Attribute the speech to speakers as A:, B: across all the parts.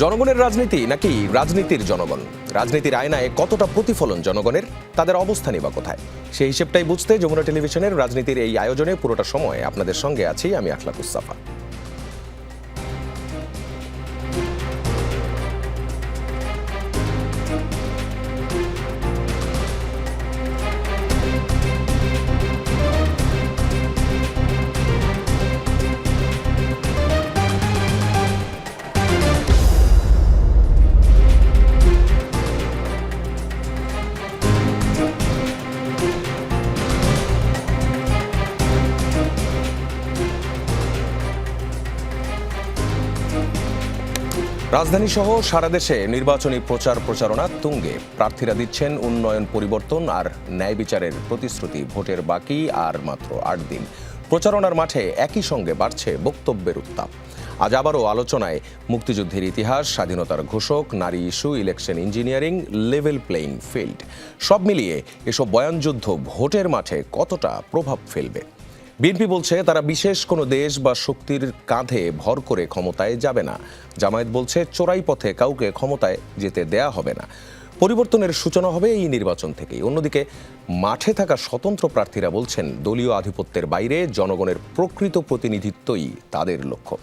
A: জনগণের রাজনীতি নাকি রাজনীতির জনগণ? রাজনীতির আয়নায় কতটা প্রতিফলন জনগণের, তাদের অবস্থানই বা কোথায়? সেই হিসেবটাই বুঝতে যমুনা টেলিভিশনের রাজনীতির এই আয়োজনে পুরোটা সময় আপনাদের সঙ্গে আছি আমি আখলাকুস সাফা। রাজধানী সহ সারা দেশে নির্বাচনী প্রচারণা তুঙ্গে। প্রার্থীরা দিচ্ছেন উন্নয়ন, পরিবর্তন আর ন্যায় বিচারের প্রতিশ্রুতি। ভোটের বাকি আর মাত্র 8 দিন। প্রচারণার মাঠে একই সঙ্গে বাড়ছে বক্তব্যের উত্তাপ। আজ আবারও আলোচনায় মুক্তিযুদ্ধের ইতিহাস, স্বাধীনতার ঘোষক, নারী issue, election engineering, level playing field. সব মিলিয়ে এসব বয়ানযুদ্ধ ভোটের মাঠে কতটা প্রভাব ফেলবে? বিএনপি বলছে তারা বিশেষ কোনো দেশ বা শক্তির কাঁধে ভর করে ক্ষমতায় যাবে না। জামায়াত বলছে চোরাই পথে কাউকে ক্ষমতায় যেতে দেয়া হবে না। পরিবর্তনের সূচনা হবে এই নির্বাচন থেকেই। অন্যদিকে মাঠে থাকা স্বতন্ত্র প্রার্থীরা বলছেন দলীয় আধিপত্যের বাইরে জনগণের প্রকৃত প্রতিনিধিত্বই তাদের লক্ষ্য।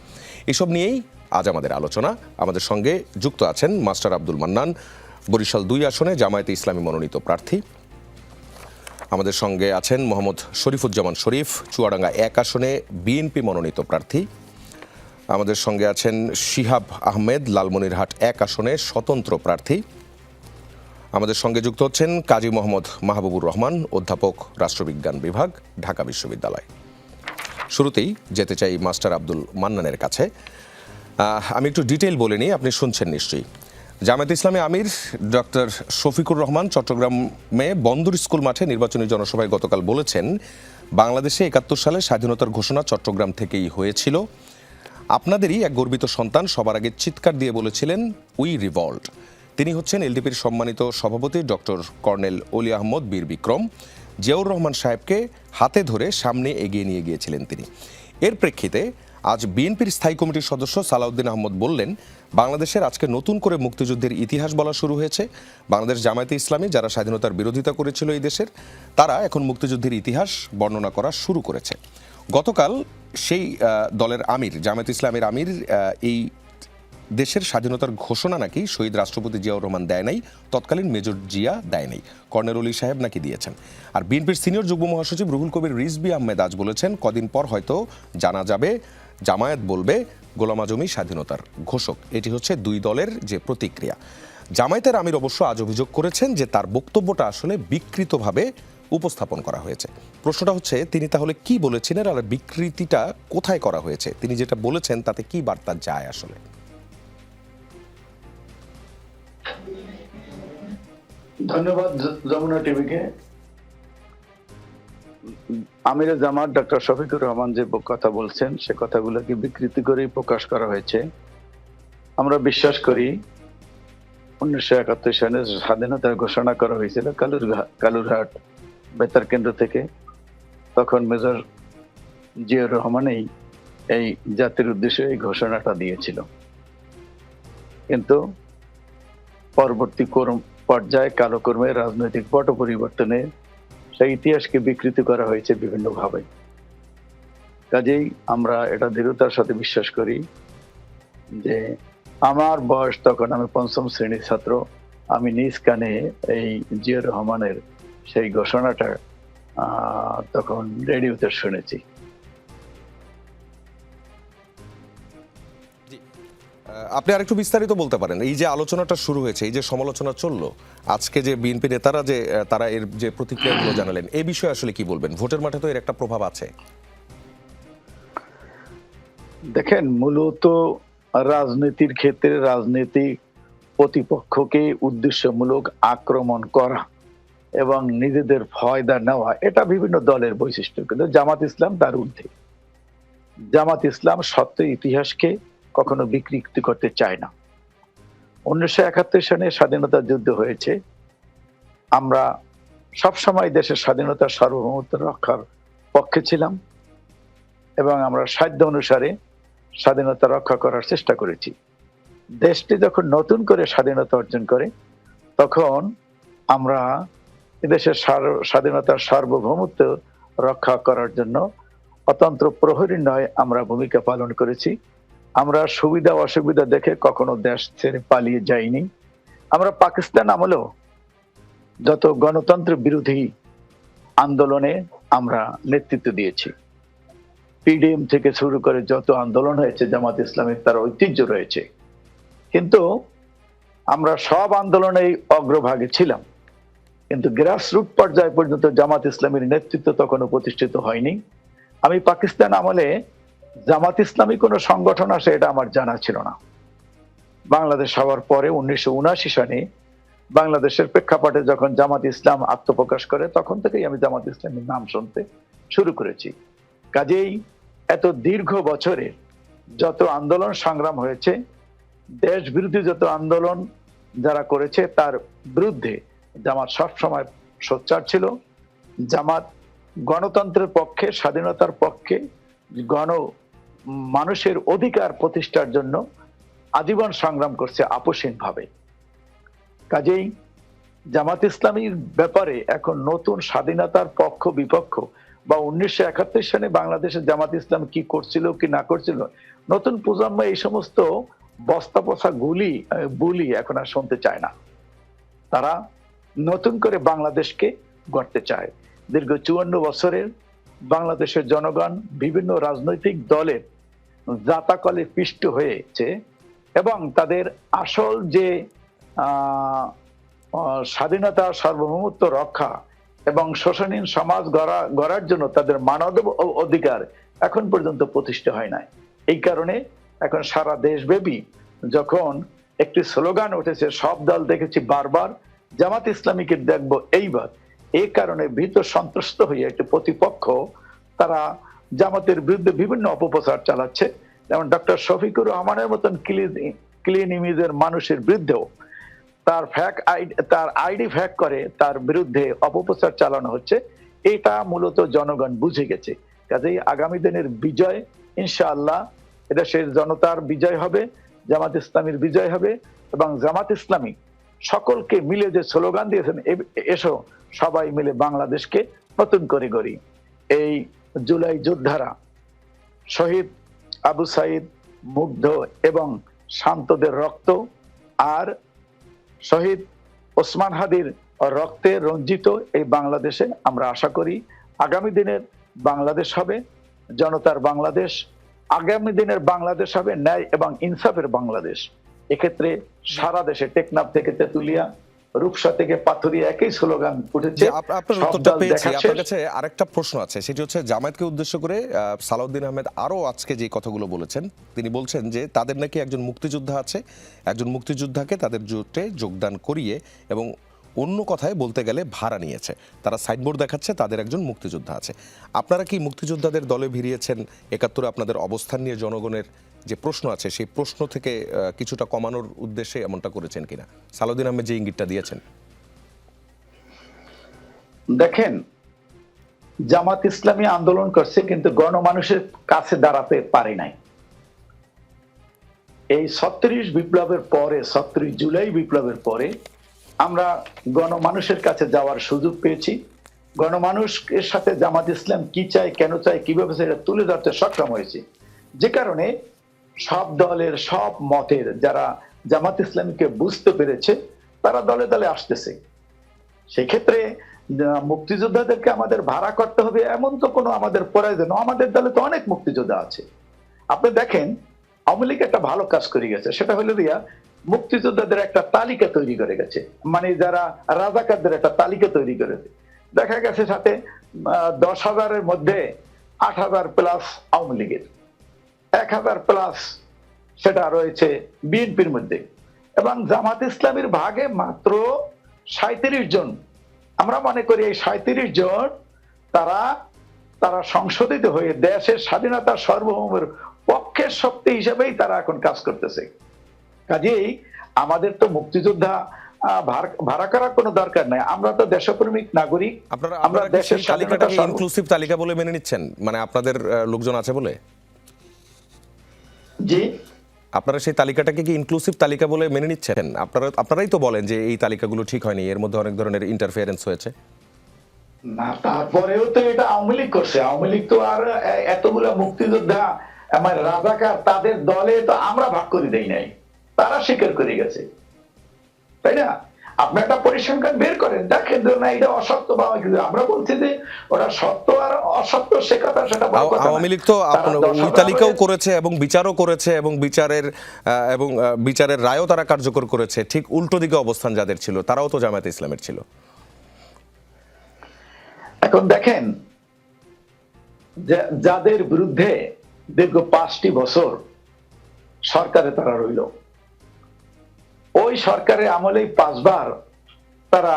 A: এসব নিয়েই আজ আমাদের আলোচনা। আমাদের সঙ্গে যুক্ত আছেন মাস্টার আব্দুল মান্নান, বরিশাল 2 আসনে জামায়াতে ইসলামী মনোনীত প্রার্থী। আমাদের সঙ্গে আছেন মোহাম্মদ শরীফুজ্জামান শরীফ, চুয়াডাঙ্গা 1 আসনে বিএনপি মনোনীত প্রার্থী। আমাদের সঙ্গে আছেন শিহাব আহমেদ, লালমনিরহাট 1 আসনে স্বতন্ত্র প্রার্থী। আমাদের সঙ্গে যুক্ত হচ্ছেন কাজী মোহাম্মদ মাহবুবুর রহমান, অধ্যাপক, রাষ্ট্রবিজ্ঞান বিভাগ, ঢাকা বিশ্ববিদ্যালয়। শুরুতেই যেতে চাই মাস্টার আব্দুল মান্নানের কাছে। আমি একটু ডিটেইল বলে নিই, আপনি শুনছেন নিশ্চয়ই। জামায়াতে ইসলামী আমির ডক্টর শফিকুর রহমান চট্টগ্রামে বন্দর স্কুল মাঠে নির্বাচনী জনসভায় গতকাল বলেছেন, বাংলাদেশে 71 সালে স্বাধীনতার ঘোষণা চট্টগ্রাম থেকেই হয়েছিল। আপনাদেরই এক গর্বিত সন্তান সবার আগে চিৎকার দিয়ে বলেছিলেন উই রিভল্ট। তিনি হচ্ছেন এলডিপির সম্মানিত সভাপতি ডক্টর কর্নেল অলি আহমদ বীর বিক্রম। জিয়াউর রহমান সাহেবকে হাতে ধরে সামনে এগিয়ে নিয়ে গিয়েছিলেন তিনি। এর প্রেক্ষিতে আজ বিএনপির স্থায়ী কমিটির সদস্য সালাউদ্দিন আহমদ বললেন, বাংলাদেশের আজকে নতুন করে মুক্তিযুদ্ধের ইতিহাস বলা শুরু হয়েছে। বাংলাদেশ জামায়াতে ইসলামী যারা স্বাধীনতার বিরোধিতা করেছিল এই দেশের, তারা এখন মুক্তিযুদ্ধের ইতিহাস বর্ণনা করা শুরু করেছে। গতকাল সেই দলের আমির, জামায়াতে ইসলামের আমির, এই দেশের স্বাধীনতার ঘোষণা নাকি শহীদ রাষ্ট্রপতি জিয়াউর রহমান দেয় নাই, তৎকালীন মেজর জিয়া দেয় নাই, কর্নেল অলি সাহেব নাকি দিয়েছেন। আর বিএনপির সিনিয়র যুগ্ম মহাসচিব রুহুল কবির রিজভী আহমেদ আজ বলেছেন, কদিন পর হয়তো জানা যাবে, জামায়াত বলবে গোলাম আজমই স্বাধীনতার ঘোষক। এটি হচ্ছে 2 দলের যে প্রতিক্রিয়া। জামায়াতের আমির অবশ্য আজ অভিযোগ করেছেন যে তার বক্তব্যটা আসলে বিকৃতভাবে উপস্থাপন করা হয়েছে। প্রশ্নটা হচ্ছে, তিনি তাহলে কি বলেছিলেন আর বিকৃতিটা কোথায় করা হয়েছে? তিনি যেটা বলেছেন তাতে কি বার্তা যায় আসলে?
B: ধন্যবাদ যমুনা টিভিকে। আমিরে জামাত ডক্টর শফিকুর রহমান যে কথা বলছেন সে কথাগুলোকে বিকৃতি করেই প্রকাশ করা হয়েছে। আমরা বিশ্বাস করি 1971 সালে স্বাধীনতার ঘোষণা করা হয়েছিল কালুরহাট বেতার কেন্দ্র থেকে। তখন মেজর জিয়াউর রহমানই এই জাতির উদ্দেশ্যে এই ঘোষণাটা দিয়েছিল। কিন্তু পরবর্তী পর্যায়ে কালক্রমে রাজনৈতিক পট পরিবর্তনে সেই ইতিহাসকে বিকৃতি করা হয়েছে বিভিন্নভাবে। কাজেই আমরা এটা দৃঢ়তার সাথে বিশ্বাস করি যে আমার বয়স তখন, আমি 5ম শ্রেণীর ছাত্র, আমি নিজ কানে এই জিয়াউর রহমানের সেই ঘোষণাটা তখন রেডিওতে শুনেছি।
A: আপনি আরেকটু বিস্তারিত বলতে পারেন, এই যে আলোচনাটা শুরু হয়েছে, এই যে সমালোচনা চললো, আজকে যে বিএনপি নেতারা যে তারা এর যে প্রতিক্রিয়াগুলো জানালেন, এই বিষয়ে আসলে কি বলবেন? ভোটের মাঠে তো এর একটা প্রভাব আছে।
B: দেখেন, মূলত রাজনীতির ক্ষেত্রে রাজনৈতিক প্রতিপক্ষকে উদ্দেশ্যমূলক আক্রমণ করা এবং নিজেদের ফায়দা নেওয়া, এটা বিভিন্ন দলের বৈশিষ্ট্য। কিন্তু জামাত ইসলাম তার ঊর্ধ্বে। জামাত ইসলাম সত্য ইতিহাসকে কখনো বিকৃতি করতে চায় না। 1971 সালে স্বাধীনতা যুদ্ধ হয়েছে। আমরা সবসময় দেশের স্বাধীনতার সার্বভৌমত্ব রক্ষার পক্ষে ছিলাম এবং আমরা সাধ্য অনুসারে স্বাধীনতা রক্ষা করার চেষ্টা করেছি। দেশটি যখন নতুন করে স্বাধীনতা অর্জন করে তখন আমরা এদেশের স্বাধীনতার সার্বভৌমত্ব রক্ষা করার জন্য অতন্ত্র প্রহরী নয় আমরা ভূমিকা পালন করেছি। আমরা সুবিধা অসুবিধা দেখে কখনো দেশ ছেড়ে পালিয়ে যাইনি। আমরা পাকিস্তান আমলেও যত গণতন্ত্র বিরোধী আন্দোলনে আমরা নেতৃত্ব দিয়েছি। পিডিএম থেকে শুরু করে যত আন্দোলন হয়েছে জামাত ইসলামের তার ঐতিহ্য রয়েছে, কিন্তু আমরা সব আন্দোলনেই অগ্রভাগে ছিলাম। কিন্তু গ্রাসরুট পর্যায় পর্যন্ত জামাত ইসলামের নেতৃত্ব তখনও প্রতিষ্ঠিত হয়নি। আমি পাকিস্তান আমলে জামাত ইসলামী কোনো সংগঠন আছে এটা আমার জানা ছিল না। বাংলাদেশ হওয়ার পরে 1979 সনে বাংলাদেশের প্রেক্ষাপটে যখন জামাত ইসলাম আত্মপ্রকাশ করে তখন থেকেই আমি জামাত ইসলামের নাম শুনতে শুরু করেছি। কাজেই এত দীর্ঘ বছরে যত আন্দোলন সংগ্রাম হয়েছে, দেশ বিরোধী যত আন্দোলন যারা করেছে তার বিরুদ্ধে জামাত সবসময় সোচ্চার ছিল। জামাত গণতন্ত্রের পক্ষে, স্বাধীনতার পক্ষে, মানুষের অধিকার প্রতিষ্ঠার জন্য আজীবন সংগ্রাম করছে আপোষহীনভাবে। কাজেই জামাত ইসলামীর ব্যাপারে এখন নতুন স্বাধীনতার পক্ষ বিপক্ষ বা 1971 সালে বাংলাদেশের জামাত ইসলাম কি করছিল কি না করছিল, নতুন প্রজন্ম এই সমস্ত বস্তা পচা বুলি এখন আর শুনতে চায় না। তারা নতুন করে বাংলাদেশকে গড়তে চায়। দীর্ঘ 54 বছরের বাংলাদেশের জনগণ বিভিন্ন রাজনৈতিক দলের জাতাকলে পিষ্ট হয়েছে এবং তাদের আসল যে স্বাধীনতা, সার্বভৌমত্ব রক্ষা এবং শোষণহীন সমাজ গড়ার জন্য তাদের মানব অধিকার এখন পর্যন্ত প্রতিষ্ঠা হয় নাই। এই কারণে এখন সারা দেশব্যাপী যখন একটি স্লোগান উঠেছে, সব দল দেখেছি বারবার জামাত ইসলামীকে দেখবো এইবার, এই কারণে ভীত সন্ত্রস্ত হয়ে একটি প্রতিপক্ষ তারা জামাতের বিরুদ্ধে বিভিন্ন অপপ্রচার চালাচ্ছে। যেমন ডক্টর শফিকুর রহমানের মতন ক্লিন ইমেজের মানুষের বিরুদ্ধেও তার আইডি ফ্যাক করে তার বিরুদ্ধে অপপ্রচার চালানো হচ্ছে। এটা মূলত জনগণ বুঝে গেছে। কাজেই আগামী দিনের বিজয় ইনশাআল্লাহ এদেশের জনতার বিজয় হবে, জামাত ইসলামীর বিজয় হবে এবং জামাত ইসলামী সকলকে মিলে যে স্লোগান দিয়েছেন, এসো সবাই মিলে বাংলাদেশকে নতুন করে গড়ি। এই জুলাই যোদ্ধারা শহীদ আবু সাইদ, মুগ্ধ এবং শান্তদের রক্ত আর শহীদ ওসমান হাদির রক্তে রঞ্জিত এই বাংলাদেশে আমরা আশা করি আগামী দিনের বাংলাদেশ হবে জনতার বাংলাদেশ, আগামী দিনের বাংলাদেশ হবে ন্যায় এবং ইনসাফের বাংলাদেশ। এক্ষেত্রে সারা দেশে টেকনাফ থেকে তেতুলিয়া, রূপসা থেকে পাথুরিয়া একই স্লোগান উঠেছে।
A: আপনার উত্তরটা পেয়েছি। আপনার কাছে আরেকটা প্রশ্ন আছে, সেটি হচ্ছে জামায়াতকে উদ্দেশ্য করে সালাউদ্দিন আহমেদ আরো আজকে যে কথাগুলো বলেছেন, তিনি বলছেন যে তাদের নাকি একজন মুক্তিযোদ্ধা আছে, একজন মুক্তিযোদ্ধাকে তাদের জোটে যোগদান করিয়ে এবং অন্য কথায় বলতে গেলে ভাড়া নিয়েছে। তারা সাইনবোর্ড দেখাচ্ছে তাদের একজন মুক্তিযোদ্ধা আছে। আপনারা কি মুক্তিযোদ্ধাদের দলে ভিড়িয়েছেন ৭১ আপনাদের অবস্থান নিয়ে জনগণের যে প্রশ্ন আছে সেই প্রশ্ন থেকে কিছুটা কমানোর উদ্দেশ্যে এমনটা করেছেন কিনা? সালাউদ্দিন আহমেদ যে ইঙ্গিতটা দিয়েছেন।
B: দেখেন, জামাত ইসলামী আন্দোলন করছে কিন্তু গণমানুষের কাছে দাঁড়াতে পারে নাই। এই ৩৬ বিপ্লবের পরে, ৩৬ জুলাই বিপ্লবের পরে আমরা গণমানুষের কাছে যাওয়ার সুযোগ পেয়েছি। গণমানুষের সাথে জামাত ইসলাম কি চায়, কেন চায়, কিভাবে সেটা তুলে ধরতে সক্ষম হয়েছে। যে কারণে সব দলের সব মতের যারা জামাত ইসলামীকে বুঝতে পেরেছে তারা দলে দলে আসতেছে। সেক্ষেত্রে মুক্তিযোদ্ধাদেরকে আমাদের ভাড়া করতে হবে এমন তো কোনো আমাদের প্রয়োজন, আমাদের দলে তো অনেক মুক্তিযোদ্ধা আছে। আপনি দেখেন আওয়ামী লীগ একটা ভালো কাজ করে গেছে, সেটা হলো মুক্তিযোদ্ধাদের একটা তালিকা তৈরি করে গেছে, মানে যারা রাজাকারদের একটা তালিকা তৈরি করেছে। দেখা গেছে সাথে ১০,০০০-এর মধ্যে ৮,০০০ প্লাস আওয়ামী লীগের, ১,০০০ প্লাস সেটা রয়েছে বিএনপির মধ্যে এবং জামাত ইসলামীর ভাগে মাত্র ৩৭ জন। আমরা মনে করি এই ৩৭ জন তারা সংশোধিত হয়ে দেশের স্বাধীনতার সার্বভৌমের পক্ষের শক্তি হিসেবেই তারা এখন কাজ করতেছে। কাজেই আমাদের তো মুক্তিযোদ্ধা ভাড়া করার কোনো দরকার নাই, আমরা তো দেশপ্রেমিক নাগরিক।
A: আমরা দেশের তালিকাটাকে ইনক্লুসিভ তালিকা বলে মেনে নিচ্ছেন, মানে আপনাদের লোকজন আছে বলে?
B: জি,
A: আপনারা সেই তালিকাটাকে কি ইনক্লুসিভ তালিকা বলে মেনে নিচ্ছেন? আপনারাই তো বলেন যে এই তালিকাগুলো ঠিক হয়নি, এর মধ্যে অনেক ধরনের ইন্টারফিয়ারেন্স হয়েছে।
B: না, তারপরেও তো এটা আওয়ামী লীগ করছে। আওয়ামী লীগ তো আর এতগুলো মুক্তিযোদ্ধা আমার রাজাকার তাদের দলে তো আমরা ভাগ করে দেই নাই, তারা স্বীকার করে গেছে, তাই না? আপনি একটা পরিসংখ্যান বের করেন, দেখেন না এটা অসত্য বা আমরা বলছি যে ওরা সত্য আর অসত্য সে কথা, সেটা বড় কথা না।
A: আওয়ামী লীগ তো ওই তালিকাও করেছে এবং বিচারও করেছে এবং বিচারের রায়ও তারা কার্যকর করেছে। ঠিক উল্টো দিকে অবস্থান যাদের ছিল তারাও তো জামায়াতে ইসলামের ছিল।
B: এখন দেখেন যাদের বিরুদ্ধে দীর্ঘ 5টি বছর সরকারে তারা রইল, ওই সরকারের আমলেই 5 বার তারা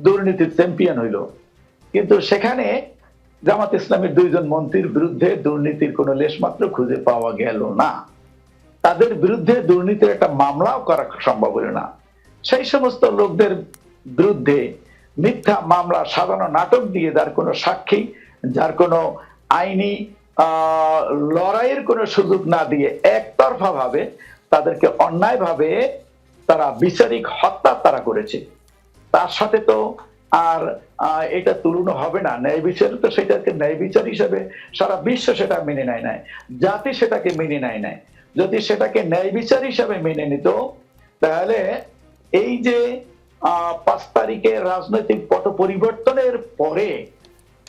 B: দুর্নীতির চ্যাম্পিয়ন হইল, কিন্তু সেখানে জামাত ইসলামের 2 জন মন্ত্রীর বিরুদ্ধে দুর্নীতির কোনো লেশমাত্র খুঁজে পাওয়া গেল না। তাদের বিরুদ্ধে দুর্নীতির একটা মামলাও করা সম্ভব হলো না। সেই সমস্ত লোকদের বিরুদ্ধে মিথ্যা মামলা, সাজানো নাটক দিয়ে, যার কোনো সাক্ষী, যার কোনো আইনি লড়াইয়ের কোনো সুযোগ না দিয়ে একতরফা ভাবে তাদেরকে অন্যায় ভাবে তারা বিচারিক হত্যা তারা করেছে। তার সাথে তো আর এটা তুলনা হবে না। ন্যায় বিচার তো সেটাকে ন্যায় বিচার হিসেবে সারা বিশ্ব সেটা মেনে নেয় নাই, জাতি সেটাকে মেনে নেয় নাই। যদি সেটাকে ন্যায় বিচার হিসেবে মেনে নিত, তাহলে এই যে 5 তারিখের রাজনৈতিক পট পরিবর্তনের পরে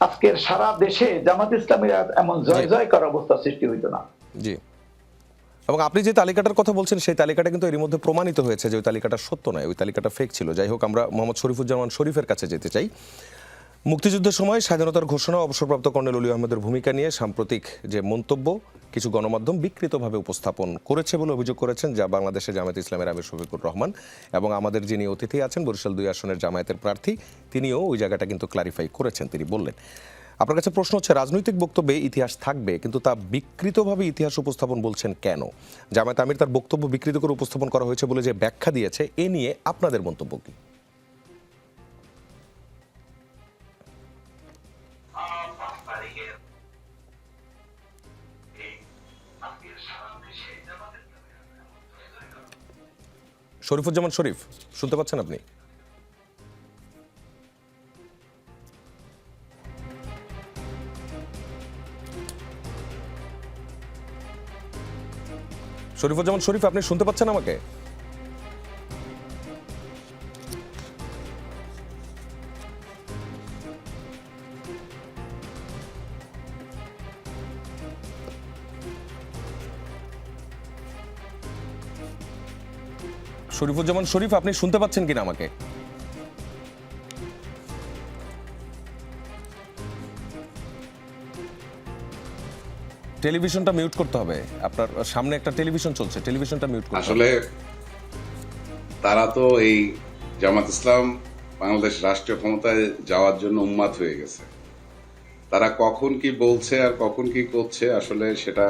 B: আজকের সারা দেশে জামাত ইসলামের এমন জয় জয়কার অবস্থা সৃষ্টি হইতো না।
A: জি, এবং আপনি যে তালিকাটার কথা বলছেন সেই তালিকাটা কিন্তু এর মধ্যে প্রমাণিত হয়েছে যে ওই তালিকাটা সত্য নয়, ওই তালিকাটা ফেক ছিল। যাই হোক, আমরা মোহাম্মদ শরীফুজ্জামান শরীফের কাছে যেতে চাই। মুক্তিযুদ্ধের সময় স্বাধীনতার ঘোষণা, অবসরপ্রাপ্ত কর্নেল অলি আহমেদের ভূমিকা নিয়ে সাম্প্রতিক যে মন্তব্য কিছু গণমাধ্যম বিকৃতভাবে উপস্থাপন করেছে বলে অভিযোগ করেছেন যা বাংলাদেশে জামায়াতে ইসলামের আমির শফিকুর রহমান, এবং আমাদের যিনি অতিথি আছেন বরিশাল 2 আসনের জামায়াতের প্রার্থী, তিনিও ওই জায়গাটা কিন্তু ক্লারিফাই করেছেন। তিনি বললেন, আপনার কাছে প্রশ্ন হচ্ছে, রাজনৈতিক বক্তব্যে ইতিহাস থাকবে কিন্তু তা বিকৃতভাবে ইতিহাস উপস্থাপন বলছেন কেন? জামায়াত আমির তার বক্তব্য বিকৃত করে উপস্থাপন করা হয়েছে বলে যে ব্যাখ্যা দিয়েছে, এ নিয়ে আপনাদের মন্তব্য কি? শরীফুজ্জামান শরীফ, শুনতে পাচ্ছেন আপনি? শরীফুজ্জামান শরীফ, আপনি শুনতে পাচ্ছেন আমাকে? শরীফুজ্জামান শরীফ, আপনি শুনতে পাচ্ছেন কিনা আমাকে? টেলিভিশনটা মিউট করতে হবে। আপনার সামনে একটা টেলিভিশন চলছে, টেলিভিশনটা মিউট করতে হবে।
C: আসলে তারা তো এই জামাত ইসলাম বাংলাদেশ রাষ্ট্রীয় ক্ষমতায় যাওয়ার জন্য উন্মাদ হয়ে গেছে। তারা কখন কি বলছে আর কখন কি করছে আসলে সেটা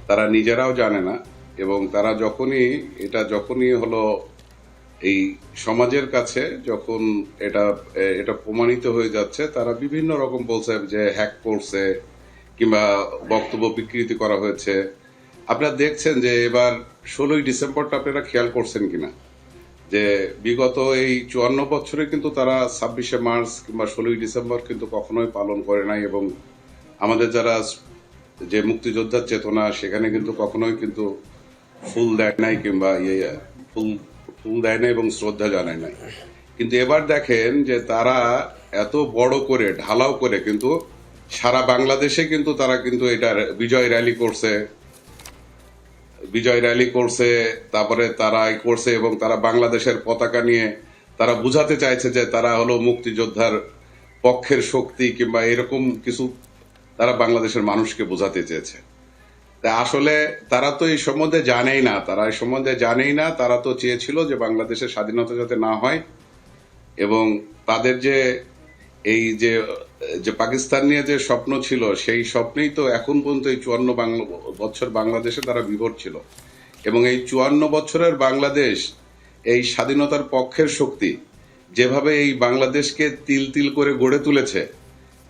C: তারা নিজেরাও জানে না, এবং তারা যখনই হলো এই সমাজের কাছে যখন এটা প্রমাণিত হয়ে যাচ্ছে, তারা বিভিন্ন রকম বলছে যে হ্যাক করছে কিংবা বক্তব্য বিকৃতি করা হয়েছে। আপনারা দেখছেন যে এবার 16ই ডিসেম্বরটা আপনারা খেয়াল করছেন কিনা, যে বিগত এই 54 বছরে কিন্তু তারা 26শে মার্চ কিংবা 16ই ডিসেম্বর কিন্তু কখনোই পালন করে নাই, এবং আমাদের যারা যে মুক্তিযোদ্ধার চেতনা সেখানে কিন্তু কখনোই কিন্তু ফুল দেয় নাই কিংবা ফুল দেয় নাই এবং শ্রদ্ধা জানায় নাই। কিন্তু এবার দেখেন যে তারা এত বড় করে ঢালাও করে কিন্তু সারা বাংলাদেশে কিন্তু তারা কিন্তু এটা বিজয় র্যালি করছে, তারপরে তারা করছে, এবং তারা বাংলাদেশের পতাকা নিয়ে তারা বুঝাতে চাইছে যে তারা হলো মুক্তিযোদ্ধার পক্ষের শক্তি কিংবা এরকম কিছু তারা বাংলাদেশের মানুষকে বোঝাতে চেয়েছে। তা আসলে তারা তো এই সম্বন্ধে জানেই না। তারা তো চেয়েছিল যে বাংলাদেশের স্বাধীনতা যাতে না হয়, এবং তাদের যে এই যে পাকিস্তান নিয়ে যে স্বপ্ন ছিল সেই স্বপ্নেই তো এখন পর্যন্ত এই 54 বছর বাংলাদেশে তারা বিভোর ছিল, এবং এই 54 বছরের বাংলাদেশ এই স্বাধীনতার পক্ষের শক্তি যেভাবে এই বাংলাদেশকে তিল তিল করে গড়ে তুলেছে,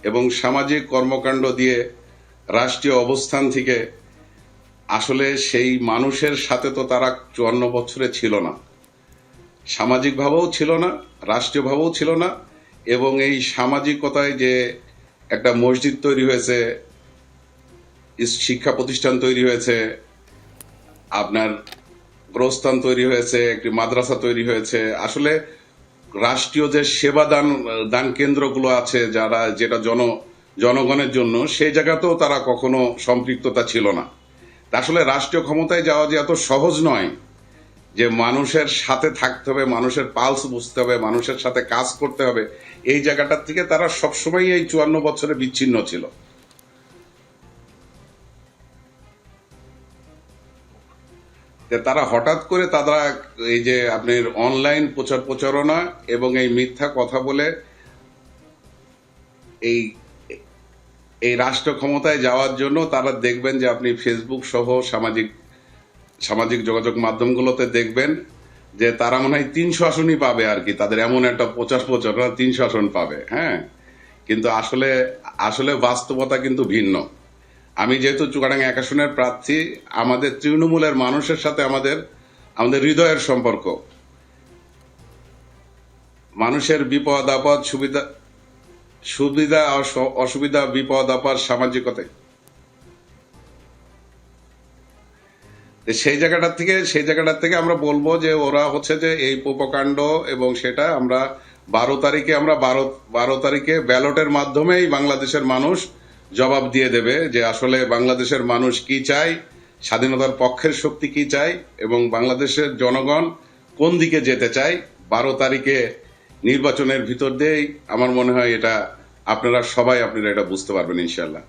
C: এবং সামাজিক কর্মকাণ্ড দিয়ে রাষ্ট্রীয় অবস্থান থেকে আসলে সেই মানুষের সাথে তো তারা 54 বছরে ছিল না, সামাজিকভাবেও ছিল না, রাষ্ট্রীয়ভাবেও ছিল না। এবং এই সামাজিকতায় যে একটা মসজিদ তৈরি হয়েছে, শিক্ষা প্রতিষ্ঠান তৈরি হয়েছে, আপনার গোরস্থান তৈরি হয়েছে, একটি মাদ্রাসা তৈরি হয়েছে, আসলে রাষ্ট্রীয় যে সেবা দান কেন্দ্রগুলো আছে যারা যেটা জনগণের জন্য, সেই জায়গাতেও তারা কখনো সম্পৃক্ততা ছিল না। তা আসলে রাষ্ট্রীয় ক্ষমতায় যাওয়া যে এত সহজ নয়, যে মানুষের সাথে থাকতে হবে, মানুষের পালস বুঝতে হবে, মানুষের সাথে কাজ করতে হবে, এই জায়গাটার থেকে তারা সবসময় এই 54 বছরে বিচ্ছিন্ন ছিল। তারা হঠাৎ করে তারা এই যে আপনার অনলাইন প্রচার প্রচারণা এবং এই মিথ্যা কথা বলে এই এই রাষ্ট্র ক্ষমতায় যাওয়ার জন্য তারা দেখবেন যে আপনি ফেসবুক সহ সামাজিক যোগাযোগ মাধ্যমগুলোতে দেখবেন যে তারা মনে হয় 300 আসনই পাবে আর কি, তাদের এমন একটা প্রচারণা 300 আসন পাবে। হ্যাঁ, কিন্তু আসলে আসলে বাস্তবতা কিন্তু ভিন্ন। আমি যেহেতু চুয়াডাঙ্গা 1 আসনের প্রার্থী, আমাদের তৃণমূলের মানুষের সাথে আমাদের হৃদয়ের সম্পর্ক, মানুষের বিপদ আপদ সুবিধা অসুবিধা, বিপদ আপদ, সামাজিকতায় সেই জায়গাটার থেকে আমরা বলবো যে ওরা হচ্ছে যে এই উপকাণ্ড, এবং সেটা আমরা 12 তারিখে ব্যালটের মাধ্যমেই বাংলাদেশের মানুষ জবাব দিয়ে দেবে যে আসলে বাংলাদেশের মানুষ কি চায়, স্বাধীনতার পক্ষের শক্তি কি চায়, এবং বাংলাদেশের জনগণ কোন দিকে যেতে চায়। 12 তারিখে নির্বাচনের ভিতর দিয়েই আমার মনে হয় এটা আপনারা এটা বুঝতে পারবেন ইনশাল্লাহ।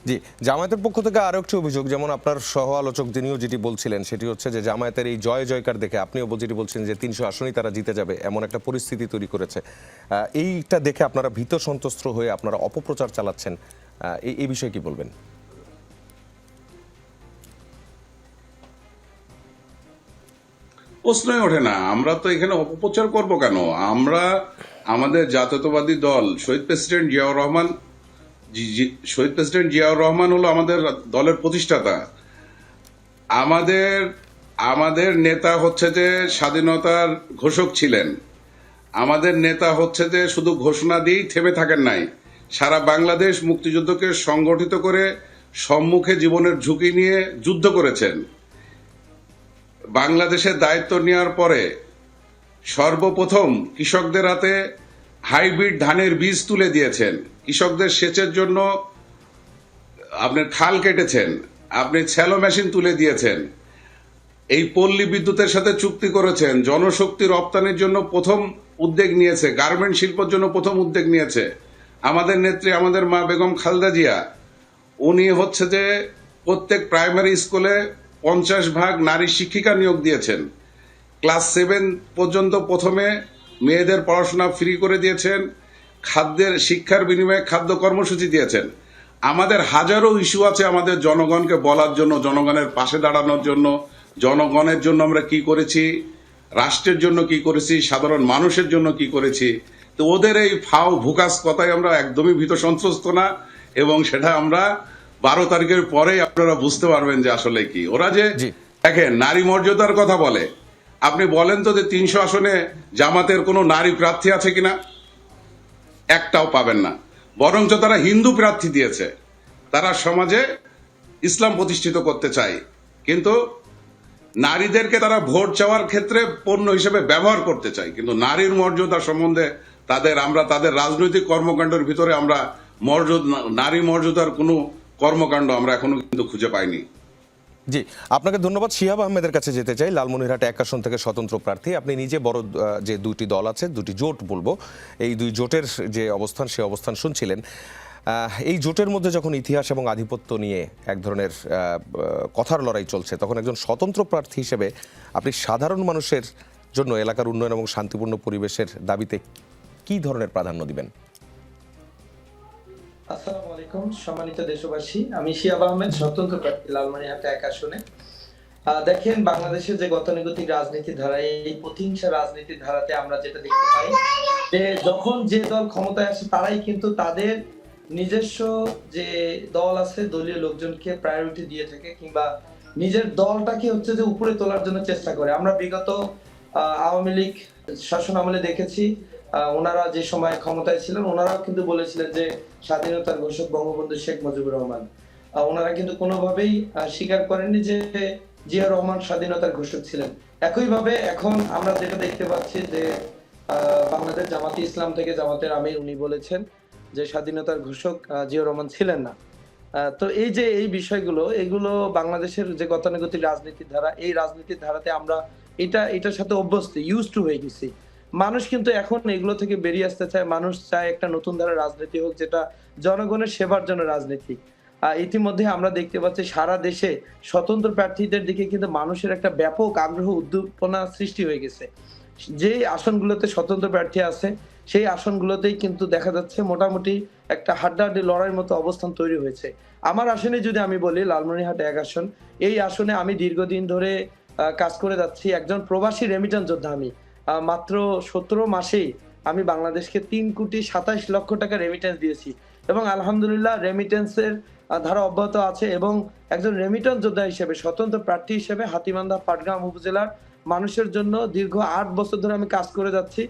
A: জি, জামায়াতের পক্ষ থেকে আরো একটি অভিযোগ, যেমন আপনার সহ আলোচক তিনিও যেটি বলছিলেন সেটি হচ্ছে যে জামায়াতের এই জয় জয়কার দেখে আপনিও যেটি বলছেন যে 300 আসনই তারা জিতে যাবে, এমন একটা পরিস্থিতি তৈরি করেছে। এইটা দেখে আপনারা ভীত সন্ত্রস্ত হয়ে আপনারা অপপ্রচার চালাচ্ছেন, এই বিষয়ে কি বলবেন?
C: প্রশ্নই ওঠে না। আমরা তো এখানে অপপ্রচার করব কেন? আমরা আমাদের জাতীয়তাবাদী দল, শহীদ প্রেসিডেন্ট জিয়াউর রহমান হলো আমাদের দলের প্রতিষ্ঠাতা। আমাদের নেতা হচ্ছে যে স্বাধীনতার ঘোষক ছিলেন। আমাদের নেতা হচ্ছে যে শুধু ঘোষণা দিয়েই থেমে থাকেন নাই, সারা বাংলাদেশ মুক্তিযুদ্ধকে সংগঠিত করে সম্মুখে জীবনের ঝুঁকি নিয়ে যুদ্ধ করেছেন। বাংলাদেশের দায়িত্ব নেওয়ার পরে সর্বপ্রথম কৃষকদের হাতে হাইব্রিড ধানের বীজ তুলে দিয়েছেন, কৃষকদের সেচের জন্য আপনি খাল কেটেছেন, আপনি স্যালো মেশিন তুলে দিয়েছেন, এই পল্লী বিদ্যুতের সাথে চুক্তি করেছেন, জনশক্তি রপ্তানির জন্য প্রথম উদ্যোগ নিয়েছে, গার্মেন্ট শিল্পের জন্য প্রথম উদ্যোগ নিয়েছে আমাদের নেত্রী, আমাদের মা বেগম খালেদা জিয়া। উনি হচ্ছে যে প্রত্যেক প্রাইমারি স্কুলে 50% নারী শিক্ষিকা নিয়োগ দিয়েছেন। ক্লাস 7 পর্যন্ত প্রথমে মেয়েদের পড়াশোনা ফ্রি করে দিয়েছেন, শিক্ষার বিনিময়ে খাদ্য কর্মসূচি দিয়েছেন। আমাদের হাজারো ইস্যু আছে আমাদের জনগণকে বলার জন্য, জনগণের পাশে দাঁড়ানোর জন্য, জনগণের জন্য আমরা কি করেছি, রাষ্ট্রের জন্য কি করেছি, সাধারণ মানুষের জন্য কি করেছি। তো ওদের এই ফাও ভুকাস কথায় আমরা একদমই ভীত সন্ত্রস্ত না, এবং সেটা আমরা 12 তারিখের পরেই আপনারা বুঝতে পারবেন যে আসলে কি। ওরা যে দেখেন নারী মর্যাদার কথা বলে, আপনি বলেন তো যে 300 আসনে জামাতের কোনো নারী প্রার্থী আছে কিনা? একটাও পাবেন না। বরঞ্চ তারা হিন্দু প্রার্থী দিয়েছে, তারা সমাজে ইসলাম প্রতিষ্ঠিত করতে চায়, কিন্তু নারীদেরকে তারা ভোট চাওয়ার ক্ষেত্রে পণ্য হিসেবে ব্যবহার করতে চায়। কিন্তু নারীর মর্যাদা সম্বন্ধে আমরা তাদের রাজনৈতিক কর্মকাণ্ডের ভিতরে আমরা নারী মর্যাদার কোনো কর্মকাণ্ড আমরা এখনো কিন্তু খুঁজে পাইনি।
A: জি, আপনাকে ধন্যবাদ। শিহাব আহমেদের কাছে যেতে চাই, লালমনিরহাট 1 আসন থেকে স্বতন্ত্র প্রার্থী। আপনি নিজে বড় যে দুটি দল আছে, দুটি জোট বলবো, এই দুই জোটের যে অবস্থান, সে অবস্থান শুনছিলেন। এই জোটের মধ্যে যখন ইতিহাস এবং আধিপত্য নিয়ে এক ধরনের কথার লড়াই চলছে, তখন একজন স্বতন্ত্র প্রার্থী হিসেবে আপনি সাধারণ মানুষের জন্য এলাকার উন্নয়ন এবং শান্তিপূর্ণ পরিবেশের দাবিতে কি ধরনের প্রাধান্য দিবেন?
D: আসসালামু আলাইকুম সম্মানিত দেশবাসী, আমি শিহাব আহমেদ, স্বতন্ত্র প্রার্থী, লালমনিরহাট 1 আসনে। দেখেন, বাংলাদেশের যে গতানুগতিক রাজনীতি ধারা, এই প্রতিহিংসা রাজনীতির ধারাতে আমরা যেটা দেখতে পাই যে যখন যে দল ক্ষমতায় আসে তারাই কিন্তু তাদের নিজস্ব যে দল আছে, দলীয় লোকজনকে প্রায়োরিটি দিয়ে থাকে, কিংবা নিজের দলটাকে হচ্ছে যে উপরে তোলার জন্য চেষ্টা করে। আমরা বিগত আওয়ামী লীগ শাসন আমলে দেখেছি, ওনারা যে সময় ক্ষমতায় ছিলেন ওনারাও কিন্তু বলেছিলেন যে স্বাধীনতার ঘোষক বঙ্গবন্ধু শেখ মুজিবুর রহমান। ওনারা কিন্তু কোনোভাবেই স্বীকার করেননি যে জিয়া রহমান স্বাধীনতার ঘোষক ছিলেন। একইভাবে এখন আমরা যেটা দেখতে পাচ্ছি যে বাংলাদেশ জামাতে ইসলাম থেকে জামাতের আমির উনি বলেছেন যে স্বাধীনতার ঘোষক জিয়া রহমান ছিলেন না। তো এই যে এই বিষয়গুলো, এগুলো বাংলাদেশের যে গতানুগতিক রাজনীতির ধারা, এই রাজনীতির ধারাতে আমরা এটার সাথে অভ্যস্ত, ইউজ টু হয়ে গেছি। মানুষ কিন্তু এখন এগুলো থেকে বেরিয়ে আসতে চায়। মানুষ চায় একটা নতুন ধারার রাজনীতি হোক, যেটা জনগণের সেবার জন্য রাজনীতি। ইতিমধ্যে আমরা দেখতে পাচ্ছি সারা দেশে স্বতন্ত্র প্রার্থীদের দিকে কিন্তু মানুষের একটা ব্যাপক আগ্রহ উদ্দীপনা সৃষ্টি হয়ে গেছে। যে আসনগুলোতে স্বতন্ত্র প্রার্থী আছে সেই আসনগুলোতেই কিন্তু দেখা যাচ্ছে মোটামুটি একটা হাড্ডাহাড্ডি লড়াইয়ের মতো অবস্থান তৈরি হয়েছে। আমার আসনে যদি আমি বলি, লালমনিরহাট ১ আসন, এই আসনে আমি দীর্ঘদিন ধরে কাজ করে যাচ্ছি। একজন প্রবাসী রেমিটেন্স যোদ্ধা আমি। মাত্র ১৭ মাসেই আমি বাংলাদেশকে ৩,২৭,০০,০০০ টাকা রেমিটেন্স দিয়েছি এবং আলহামদুলিল্লাহ রেমিটেন্সের ধারা অব্যাহত আছে। এবং একজন রেমিটেন্স যোদ্ধা হিসেবে, স্বতন্ত্র প্রার্থী হিসেবে হাতীবান্ধা পাটগ্রাম উপজেলার মানুষের জন্য দীর্ঘ ৮ বছর ধরে আমি কাজ করে যাচ্ছি।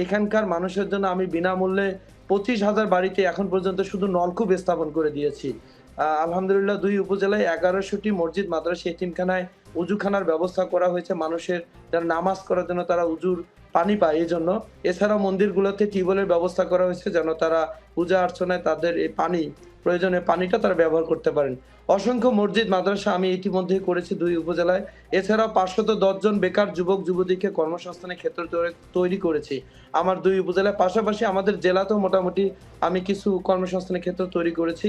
D: এখানকার মানুষের জন্য আমি বিনামূল্যে ২৫,০০০ বাড়িতে এখন পর্যন্ত শুধু নলকূপ স্থাপন করে দিয়েছি। আলহামদুলিল্লাহ ২ উপজেলায় ১১০০টি মসজিদ, মাদ্রাসা, এতিমখানায় উজুখানার ব্যবস্থা করা হয়েছে মানুষের, যারা নামাজ করার জন্য তারা উজুর পানি পায় এই জন্য। এছাড়া মন্দিরগুলোতে টিউবওয়েলের ব্যবস্থা করা হয়েছে যেন তারা পূজা অর্চনায় তাদের এই পানি, প্রয়োজনীয় পানিটা তারা ব্যবহার করতে পারেন। অসংখ্য মসজিদ, মাদ্রাসা আমি ইতিমধ্যে করেছি ২ উপজেলায়। এছাড়াও ৫১০ জন বেকার যুবক যুবতীকে কর্মসংস্থানের ক্ষেত্র তৈরি করেছি আমার ২ উপজেলায়। পাশাপাশি আমাদের জেলাতেও মোটামুটি আমি কিছু কর্মসংস্থানের ক্ষেত্র তৈরি করেছি।